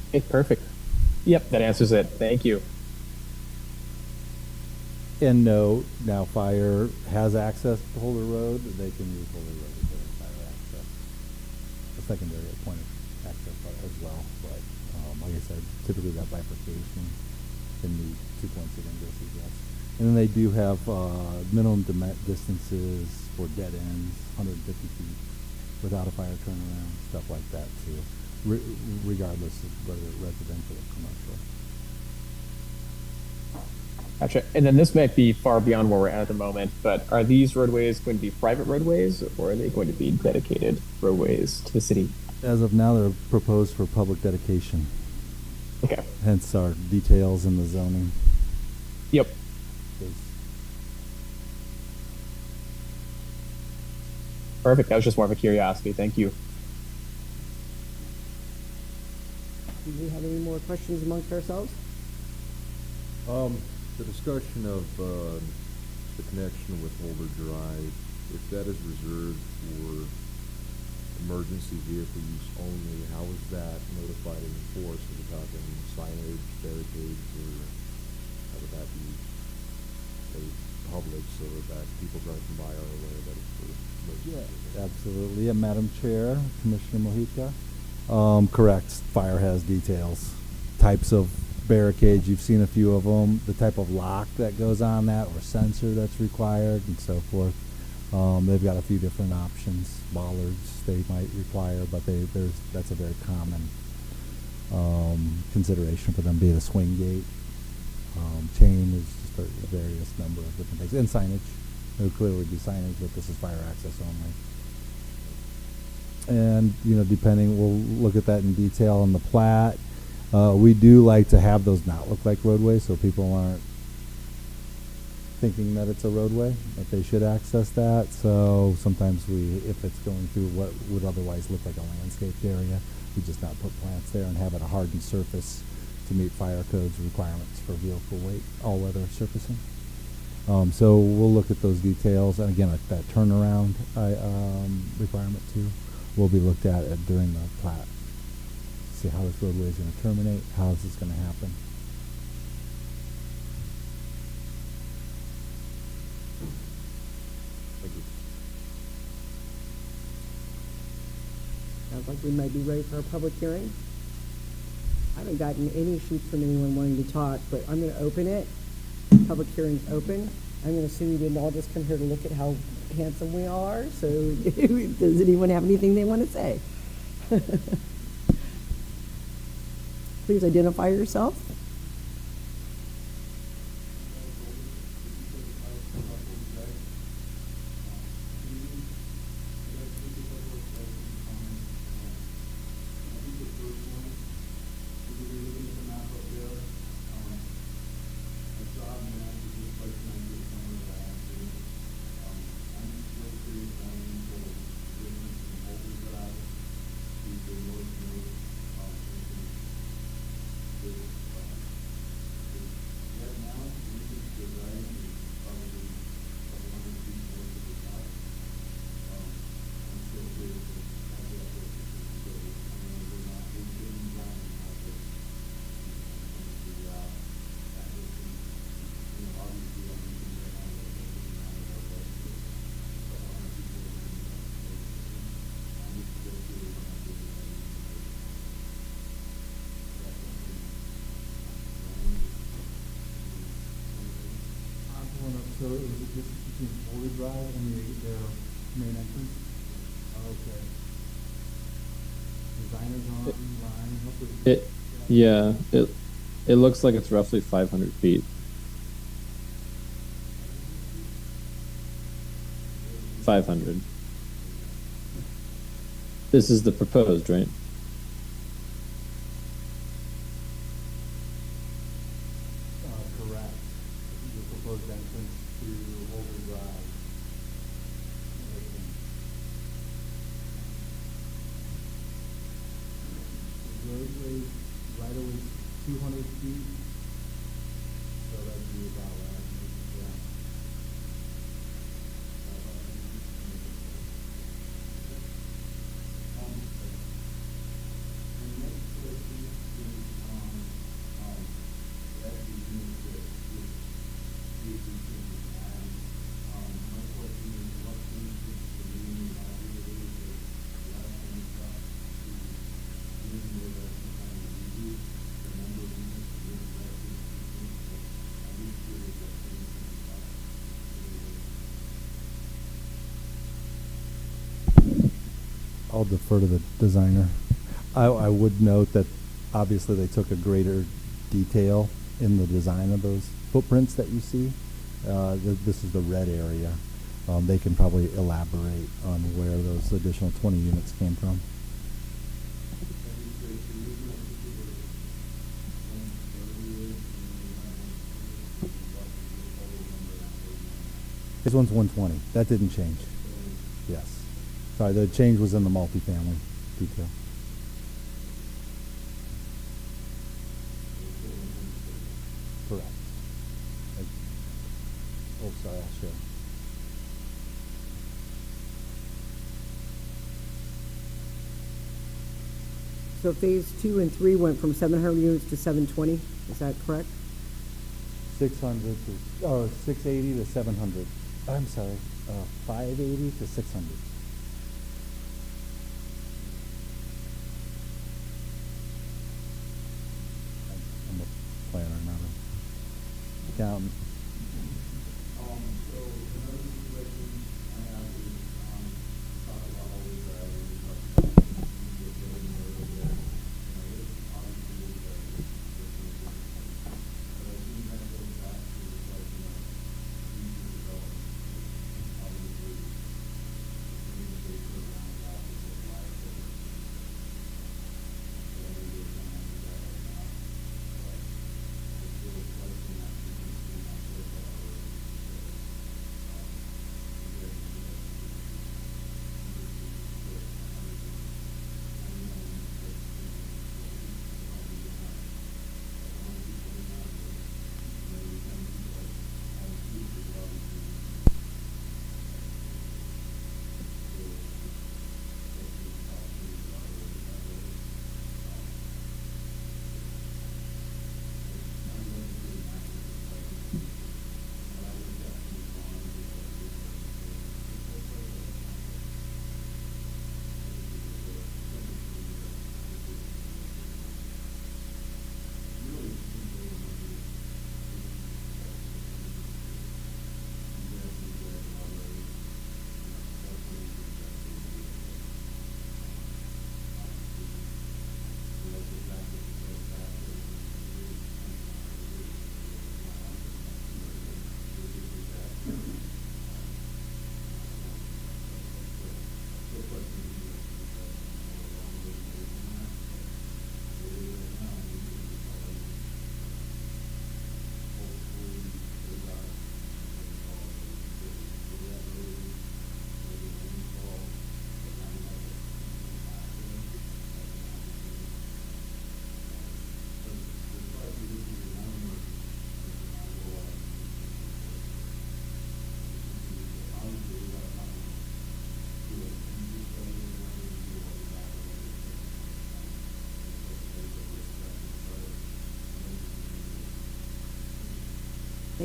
Okay, perfect. Yep, that answers it. Thank you. And no, now fire has access to Holder Road. They can use Holder Road as their fire access. A secondary point of access as well. But like I said, typically that bifurcation can meet 2 points of ingress egress. And then they do have minimum distances for dead ends, 150 feet without a fire turnaround, stuff like that too, regardless of whether it's residential or commercial. Gotcha. And then this might be far beyond where we're at the moment, but are these roadways going to be private roadways, or are they going to be dedicated roadways to the city? As of now, they're proposed for public dedication. Okay. Hence our details in the zoning. Yep. Perfect. That was just more of a curiosity. Thank you. Do we have any more questions amongst ourselves? The discussion of the connection with Holder Drive, if that is reserved for emergency vehicle use only, how is that notified and enforced? Are we talking signage, barricades, or how would that be made public so that people driving by are aware that it's for emergency vehicles? Absolutely. Yeah, Madam Chair, Commissioner Mojica. Correct. Fire has details. Types of barricades, you've seen a few of them, the type of lock that goes on that or sensor that's required and so forth. They've got a few different options. Bollards they might require, but that's a very common consideration for them, being a swing gate. Chain is just a various number of different things. And signage. There would clearly be signage, but this is fire access only. And, depending, we'll look at that in detail on the plat. We do like to have those not look like roadways so people aren't thinking that it's a roadway, that they should access that. So sometimes if it's going through what would otherwise look like a landscaped area, we just not put plants there and have it a hardened surface to meet fire codes requirements for vehicle weight, all-weather surfacing. So we'll look at those details, and again, that turnaround requirement too will be looked at during the plat. See how this roadway is going to terminate, how is this going to happen. Thank you. Sounds like we might be ready for a public hearing. I haven't gotten any sheets from anyone wanting to talk, but I'm going to open it. Public hearing's open. I'm going to assume you didn't all just come here to look at how handsome we are, so does anyone have anything they want to say? Please identify yourself. So it was a distance between Boulder Drive and their main entrance? Okay. Designers online, hopefully. It looks like it's roughly 500 feet. 500. This is the proposed, right? Correct. The proposed entrance to Boulder Drive. The roadway right away 200 feet. So that'd be about right. Yeah. I'll defer to the designer. I would note that obviously they took a greater detail in the design of those footprints that you see. This is the red area. They can probably elaborate on where those additional 20 units came from. This one's 120. That didn't change. Yes. Sorry, the change was in the multifamily detail. Correct. Oh, sorry, I'll show. So phase 2 and 3 went from 700 units to 720, is that correct? 600 to 680 to 700. I'm sorry, 580 to 600. I'm a planner, not a accountant. So another situation I have is, talk about all these, the building over there. Obviously, but I think that goes back to like, future development. Obviously, communication around that is a life that we're going to do that right now. But it's still a question that we can see, not so far.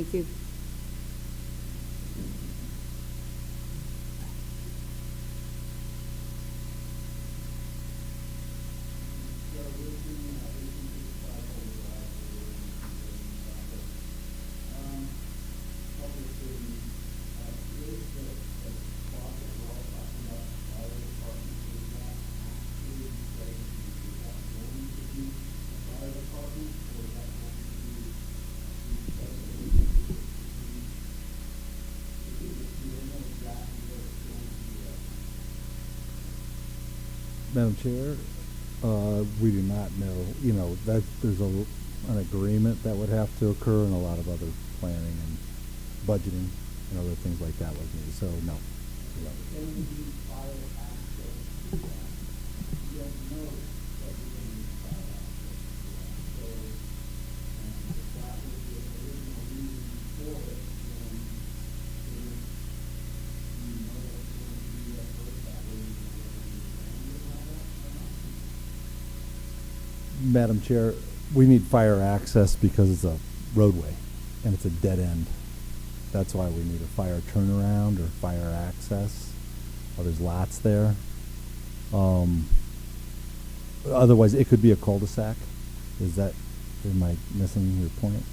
2022. Madam Chair, we do not know, that there's an agreement that would have to occur and a lot of other planning and budgeting and other things like that would need, so no. we don't. Madam Chair, we need fire access because it's a roadway and it's a dead end. That's why we need a fire turnaround or fire access. There's lots there. Otherwise, it could be a cul-de-sac. Am I missing your point?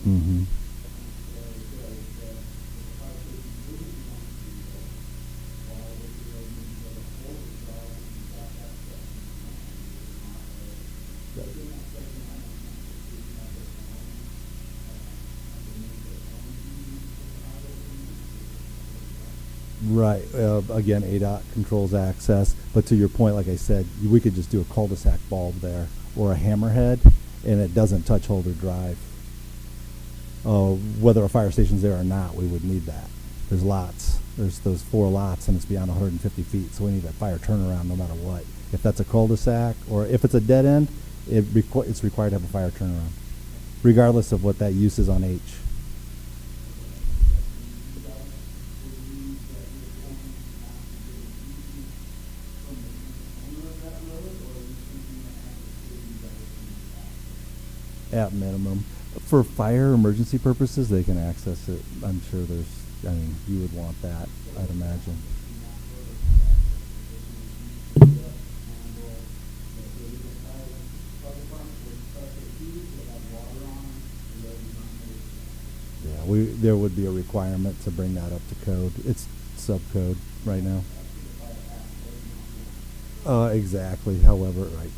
Mm-hmm. Right. Again, ADOT controls access, but to your point, like I said, we could just do a cul-de-sac bulb there or a hammerhead, and it doesn't touch Holder Drive. Whether a fire station's there or not, we would need that. There's lots. There's those 4 lots, and it's beyond 150 feet, so we need a fire turnaround no matter what. If that's a cul-de-sac, or if it's a dead end, it's required to have a fire turnaround, regardless of what that use is on H. At minimum. For fire emergency purposes, they can access it. I'm sure you would want that, I'd imagine. Yeah, there would be a requirement to bring that up to code. It's subcode right now. Exactly, however, right.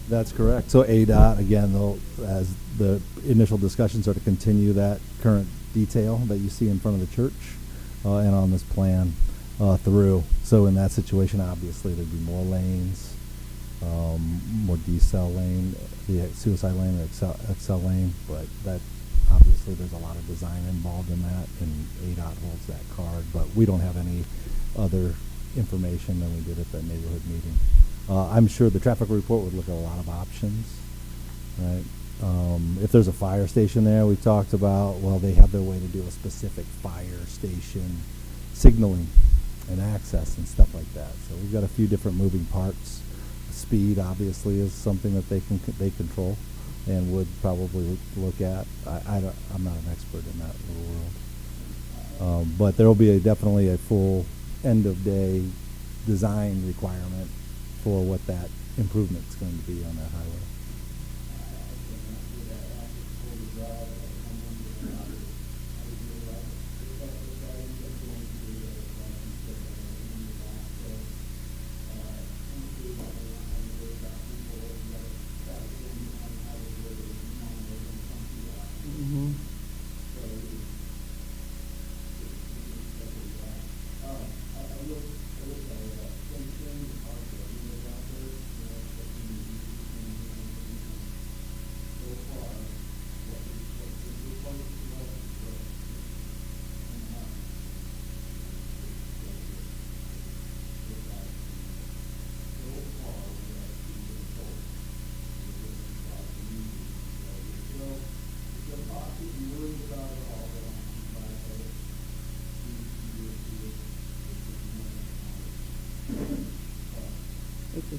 That's correct. So ADOT, again, as the initial discussions are to continue that current detail that you see in front of the church and on this plan through. So in that situation, obviously, there'd be more lanes, more decel lane, the suicide lane, the excel lane, but that obviously there's a lot of design involved in that, and ADOT holds that card, but we don't have any other information than we did at that neighborhood meeting. I'm sure the traffic report would look at a lot of options, right? If there's a fire station there, we talked about, well, they have their way to do a specific fire station signaling and access and stuff like that. So we've got a few different moving parts. Speed, obviously, is something that they control and would probably look at. I'm not an expert in that little world. But there will be definitely a full end-of-day design requirement for what that improvement's going to be on that highway. Mhm. Thank you.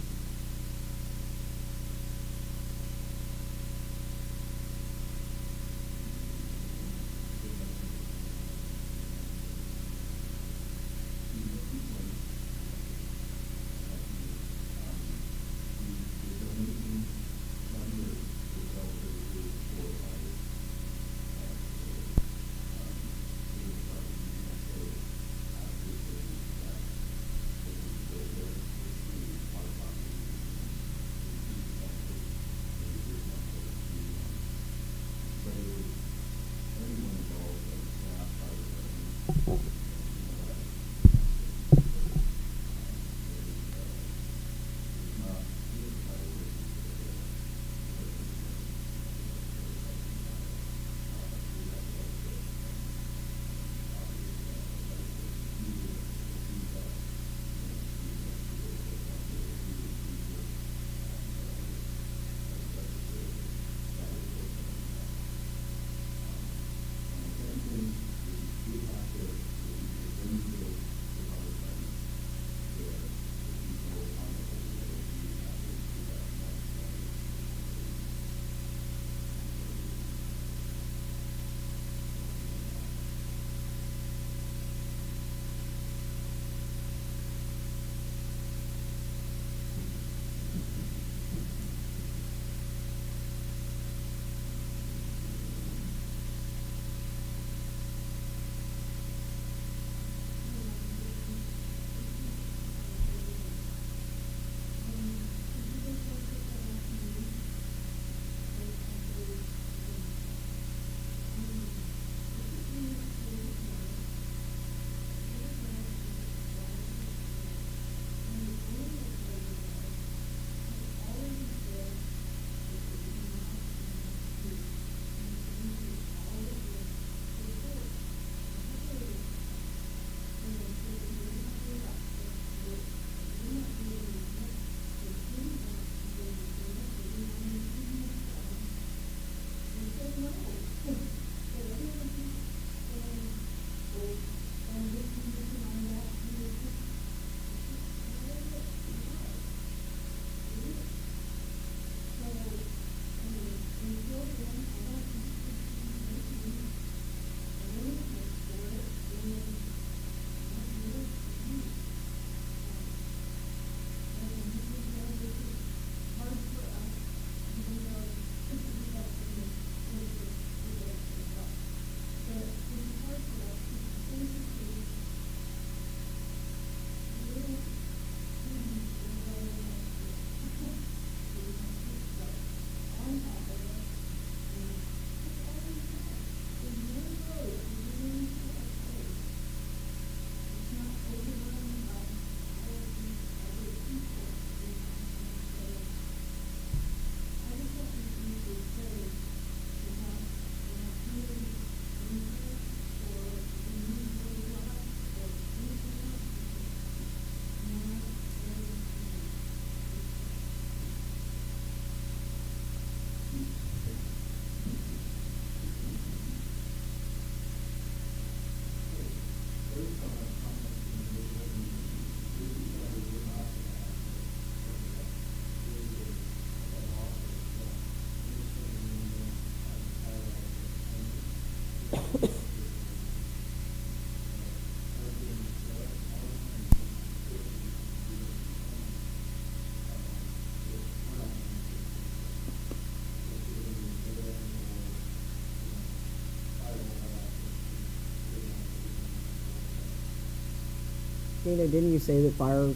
Tina, didn't you say that fire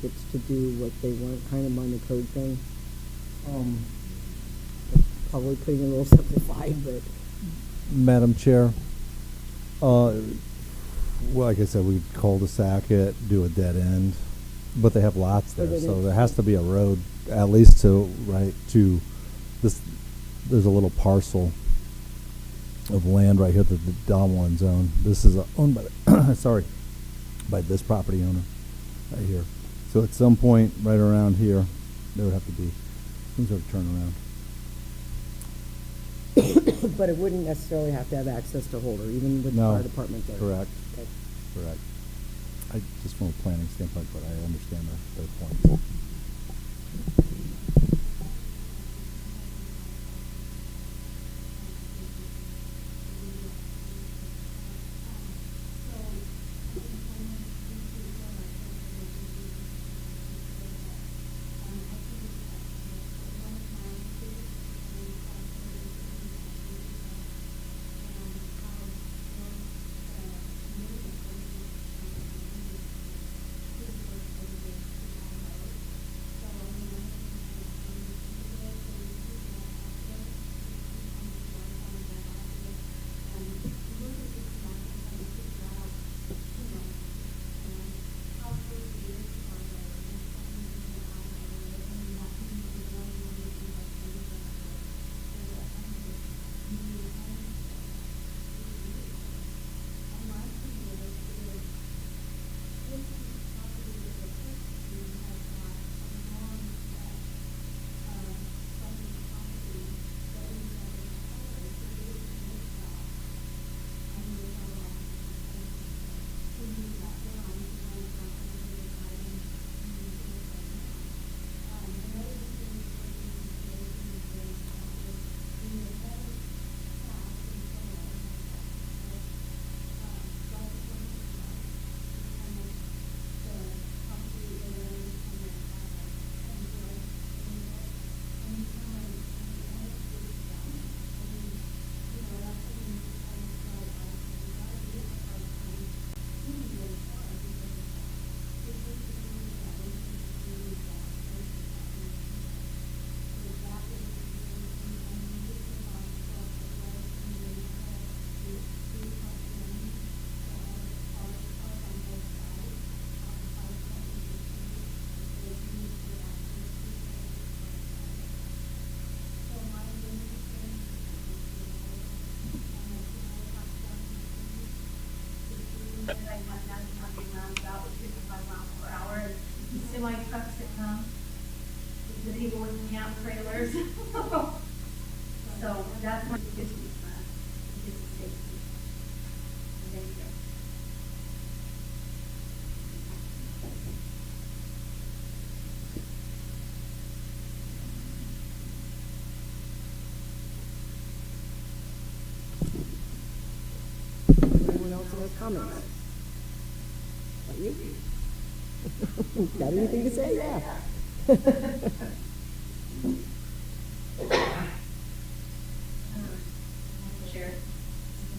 gets to do what they want, kind of on the code thing? Probably putting it a little simplified, but Madam Chair, well, like I said, we'd cul-de-sac it, do a dead end, but they have lots there, so there has to be a road at least to this. There's a little parcel of land right here that the Dom One zone. This is owned by the by this property owner right here. So at some point right around here, there would have to be some sort of turnaround. but it wouldn't necessarily have to have access to Holder, even with the No, fire department there. correct. Okay. Correct. I just from a planning standpoint, but I understand their points. Semi trucks that come, the people with camp trailers. So that's what it gives me fun, it's safety. Thank you. Anyone else have comments? Are you? Got anything to say? Yeah. Chair,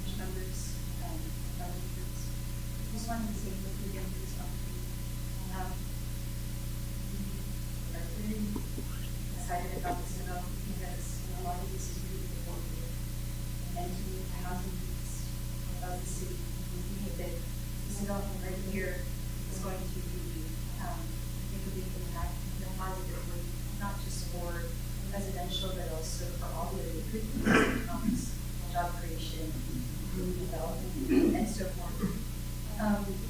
distinguished members, governors, just wanted to say that we're getting this opportunity. We are really excited about this development because a lot of this is really important. And to meet the housing needs of the city, we think that this development right here is going to be, make a big impact in a positive way, not just for residential, but also for all the other good things that comes, job creation, community development, and so forth.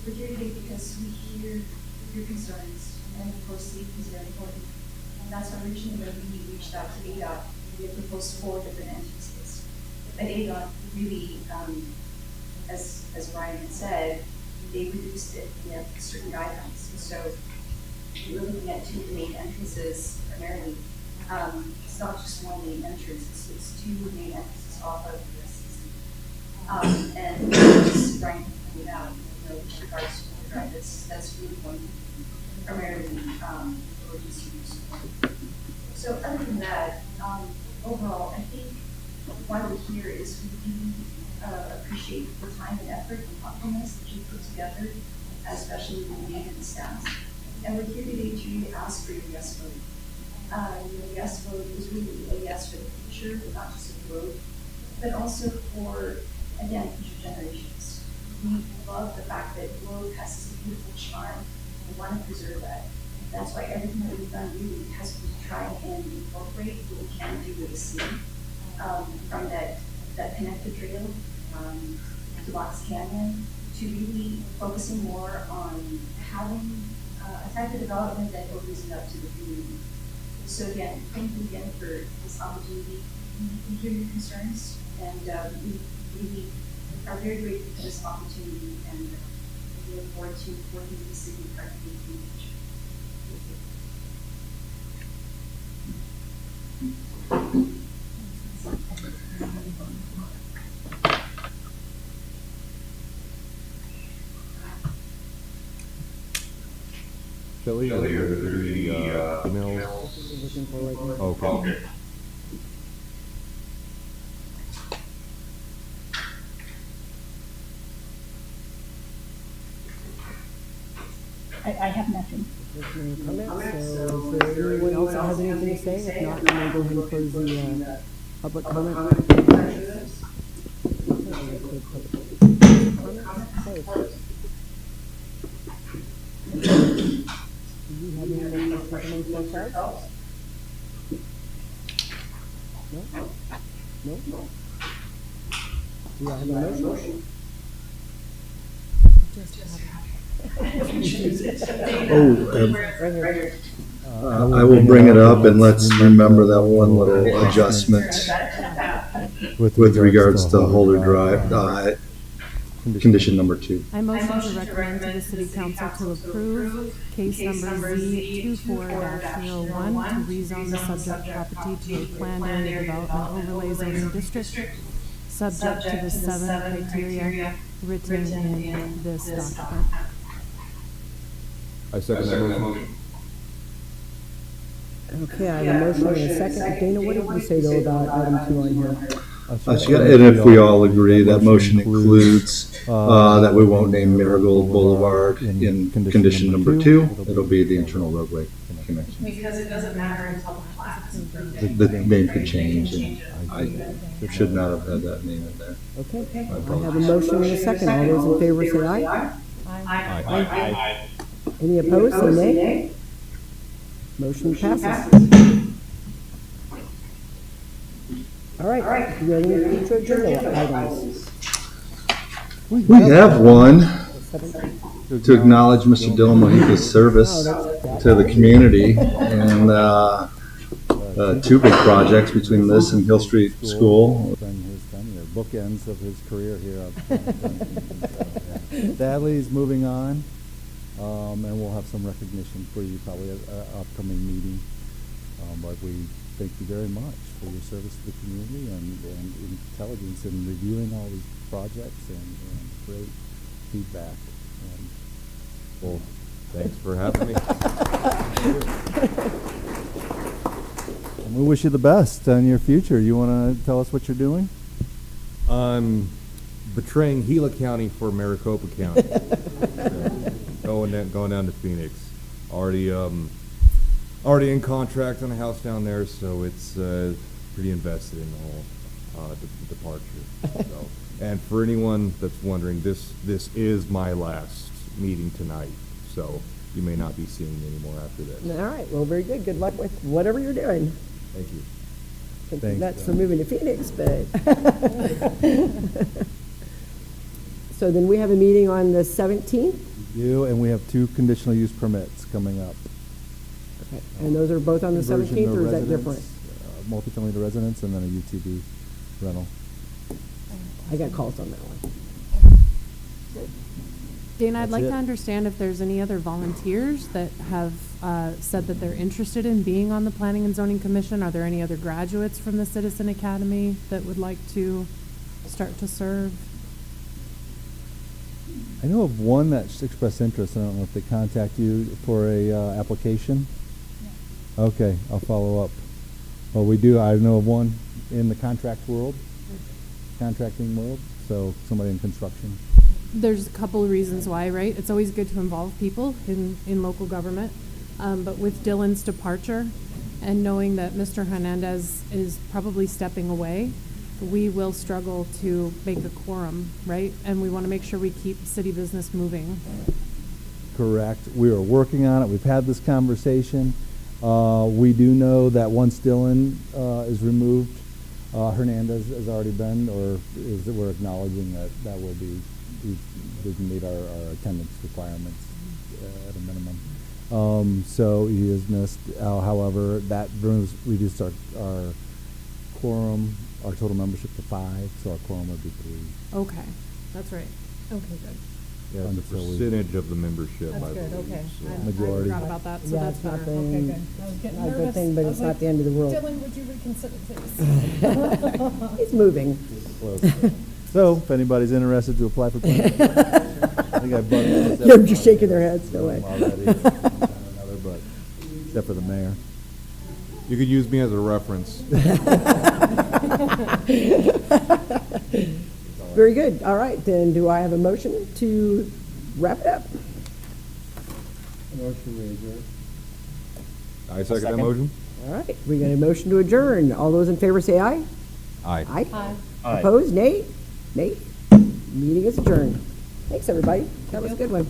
We're here today because we hear your concerns, and of course, safety is very important. And that's originally when we reached out to ADOT. We had proposed 4 different entrances. But ADOT really, as Brian had said, they reduced it, they have certain guidelines. And so we're looking at 2 main entrances primarily. It's not just one main entrance, it's 2 main entrances off of USCC. And as Brian pointed out, with regards to the drive, that's really going to be primarily emergency use. So other than that, overall, I think why we're here is we really appreciate the time and effort and thoughtfulness that you put together especially the maintenance staff. And we're here today to really ask for your yes vote. Your yes vote is really a yes for the future, not just of the road, but also for, again, future generations. We love the fact that Globe has this beautiful charm. We want to preserve that. That's why everything that we've done really has been to try and incorporate what we can do with the city. From that connected trail to Box Canyon, to really focusing more on having a type of development that opens it up to the community. So again, thank you again for this opportunity. We hear your concerns, and we really are very grateful for this opportunity, and we look forward to working with the city and partnering with you in the future. Shelley, are there any emails? Looking for right now. Okay. I have nothing. There's no comments, so is there anyone else that has anything to say? If not, I'm gonna go ahead and close the public comment. Do you have any more questions amongst ourselves? No? No? Do I have a motion? Right here. I will bring it up, and let's remember that one little adjustment with regards to Holder Drive, condition number 2. I motion to recommend to the city council to approve case number Z24-01 to rezone the subject property to a planned area development overlay zoning district, subject to the 7 criteria written in this document. I second that motion. Okay, I have a motion and a second. Dana, what did you say though about item 2 on here? And if we all agree, that motion includes that we won't name Marigold Boulevard in condition number 2. It'll be the internal roadway connection. Because it doesn't matter until the plat's approved. The name could change, and I should not have had that name in there. Okay, I have a motion and a second. All those in favor say aye. Aye. Any opposed, say nay. Motion passes. All right, do we have any future agenda items? We have one 17. to acknowledge Mr. Dylan Mojica's service to the community, and 2 big projects between this and Hill Street School. His tenure, bookends of his career here. Sadly, he's moving on, and we'll have some recognition for you probably at an upcoming meeting. But we thank you very much for your service to the community and intelligence in reviewing all these projects and great feedback. Well, thanks for having me. And we wish you the best in your future. You want to tell us what you're doing? I'm betraying Gila County for Maricopa County. So, going down to Phoenix. Already in contract on a house down there, so it's pretty invested in the whole departure. So, and for anyone that's wondering, this is my last meeting tonight, so you may not be seeing me anymore after this. All right, well, very good. Good luck with whatever you're doing. Thank you. Think you're Thanks, nuts for John. moving to Phoenix, but. So then we have a meeting on the 17th, And we have 2 conditional use permits coming up. and those are both on the Conversion 17th, to or is that residence, different? Multifamily to residence, and then a UTV rental. I got calls on that one. Dana, I'd That's like it. to understand if there's any other volunteers that have said that they're interested in being on the Planning and Zoning Commission. Are there any other graduates from the Citizen Academy that would like to start to serve? I know of one that's expressed interest. I don't know if they contact you for a application. Okay, I'll follow up. Well, we do. I know of one in the contracting world, so somebody in construction. there's a couple of reasons why, right? It's always good to involve people in local government. But with Dylan's departure and knowing that Mr. Hernandez is probably stepping away, we will struggle to make a quorum, right? And we want to make sure we keep city business moving. Correct. We are working on it. We've had this conversation. We do know that once Dylan is removed, Hernandez has already been, or is we're acknowledging that will be, we can meet our attendance requirements at a minimum. So he is missed. However, that reduced our quorum, our total membership to 5, so our quorum would be 3. Okay, that's right. Okay, good. Yeah, it's a Until we- percentage of the membership, That's I good, believe. okay. so. I Majority. forgot about that, so Yeah, that's it's not better. the- Okay, good. I was getting Not a good nervous. thing, but I it's was not the end of the world. Dylan, would you reconsider, please? He's moving. So, if anybody's interested to apply for planning, I think I've bugged They're just shaking their heads, no way. already, another, but except for the mayor. You could use me as a reference. Very good. All right, then do I have a motion to wrap it up? Motion we adjourn. I second that motion. All right, we got a motion to adjourn. All those in favor say aye. Aye. Aye. Opposed, nay? Nay? Meeting is adjourned. Thanks, everybody. That was a good one.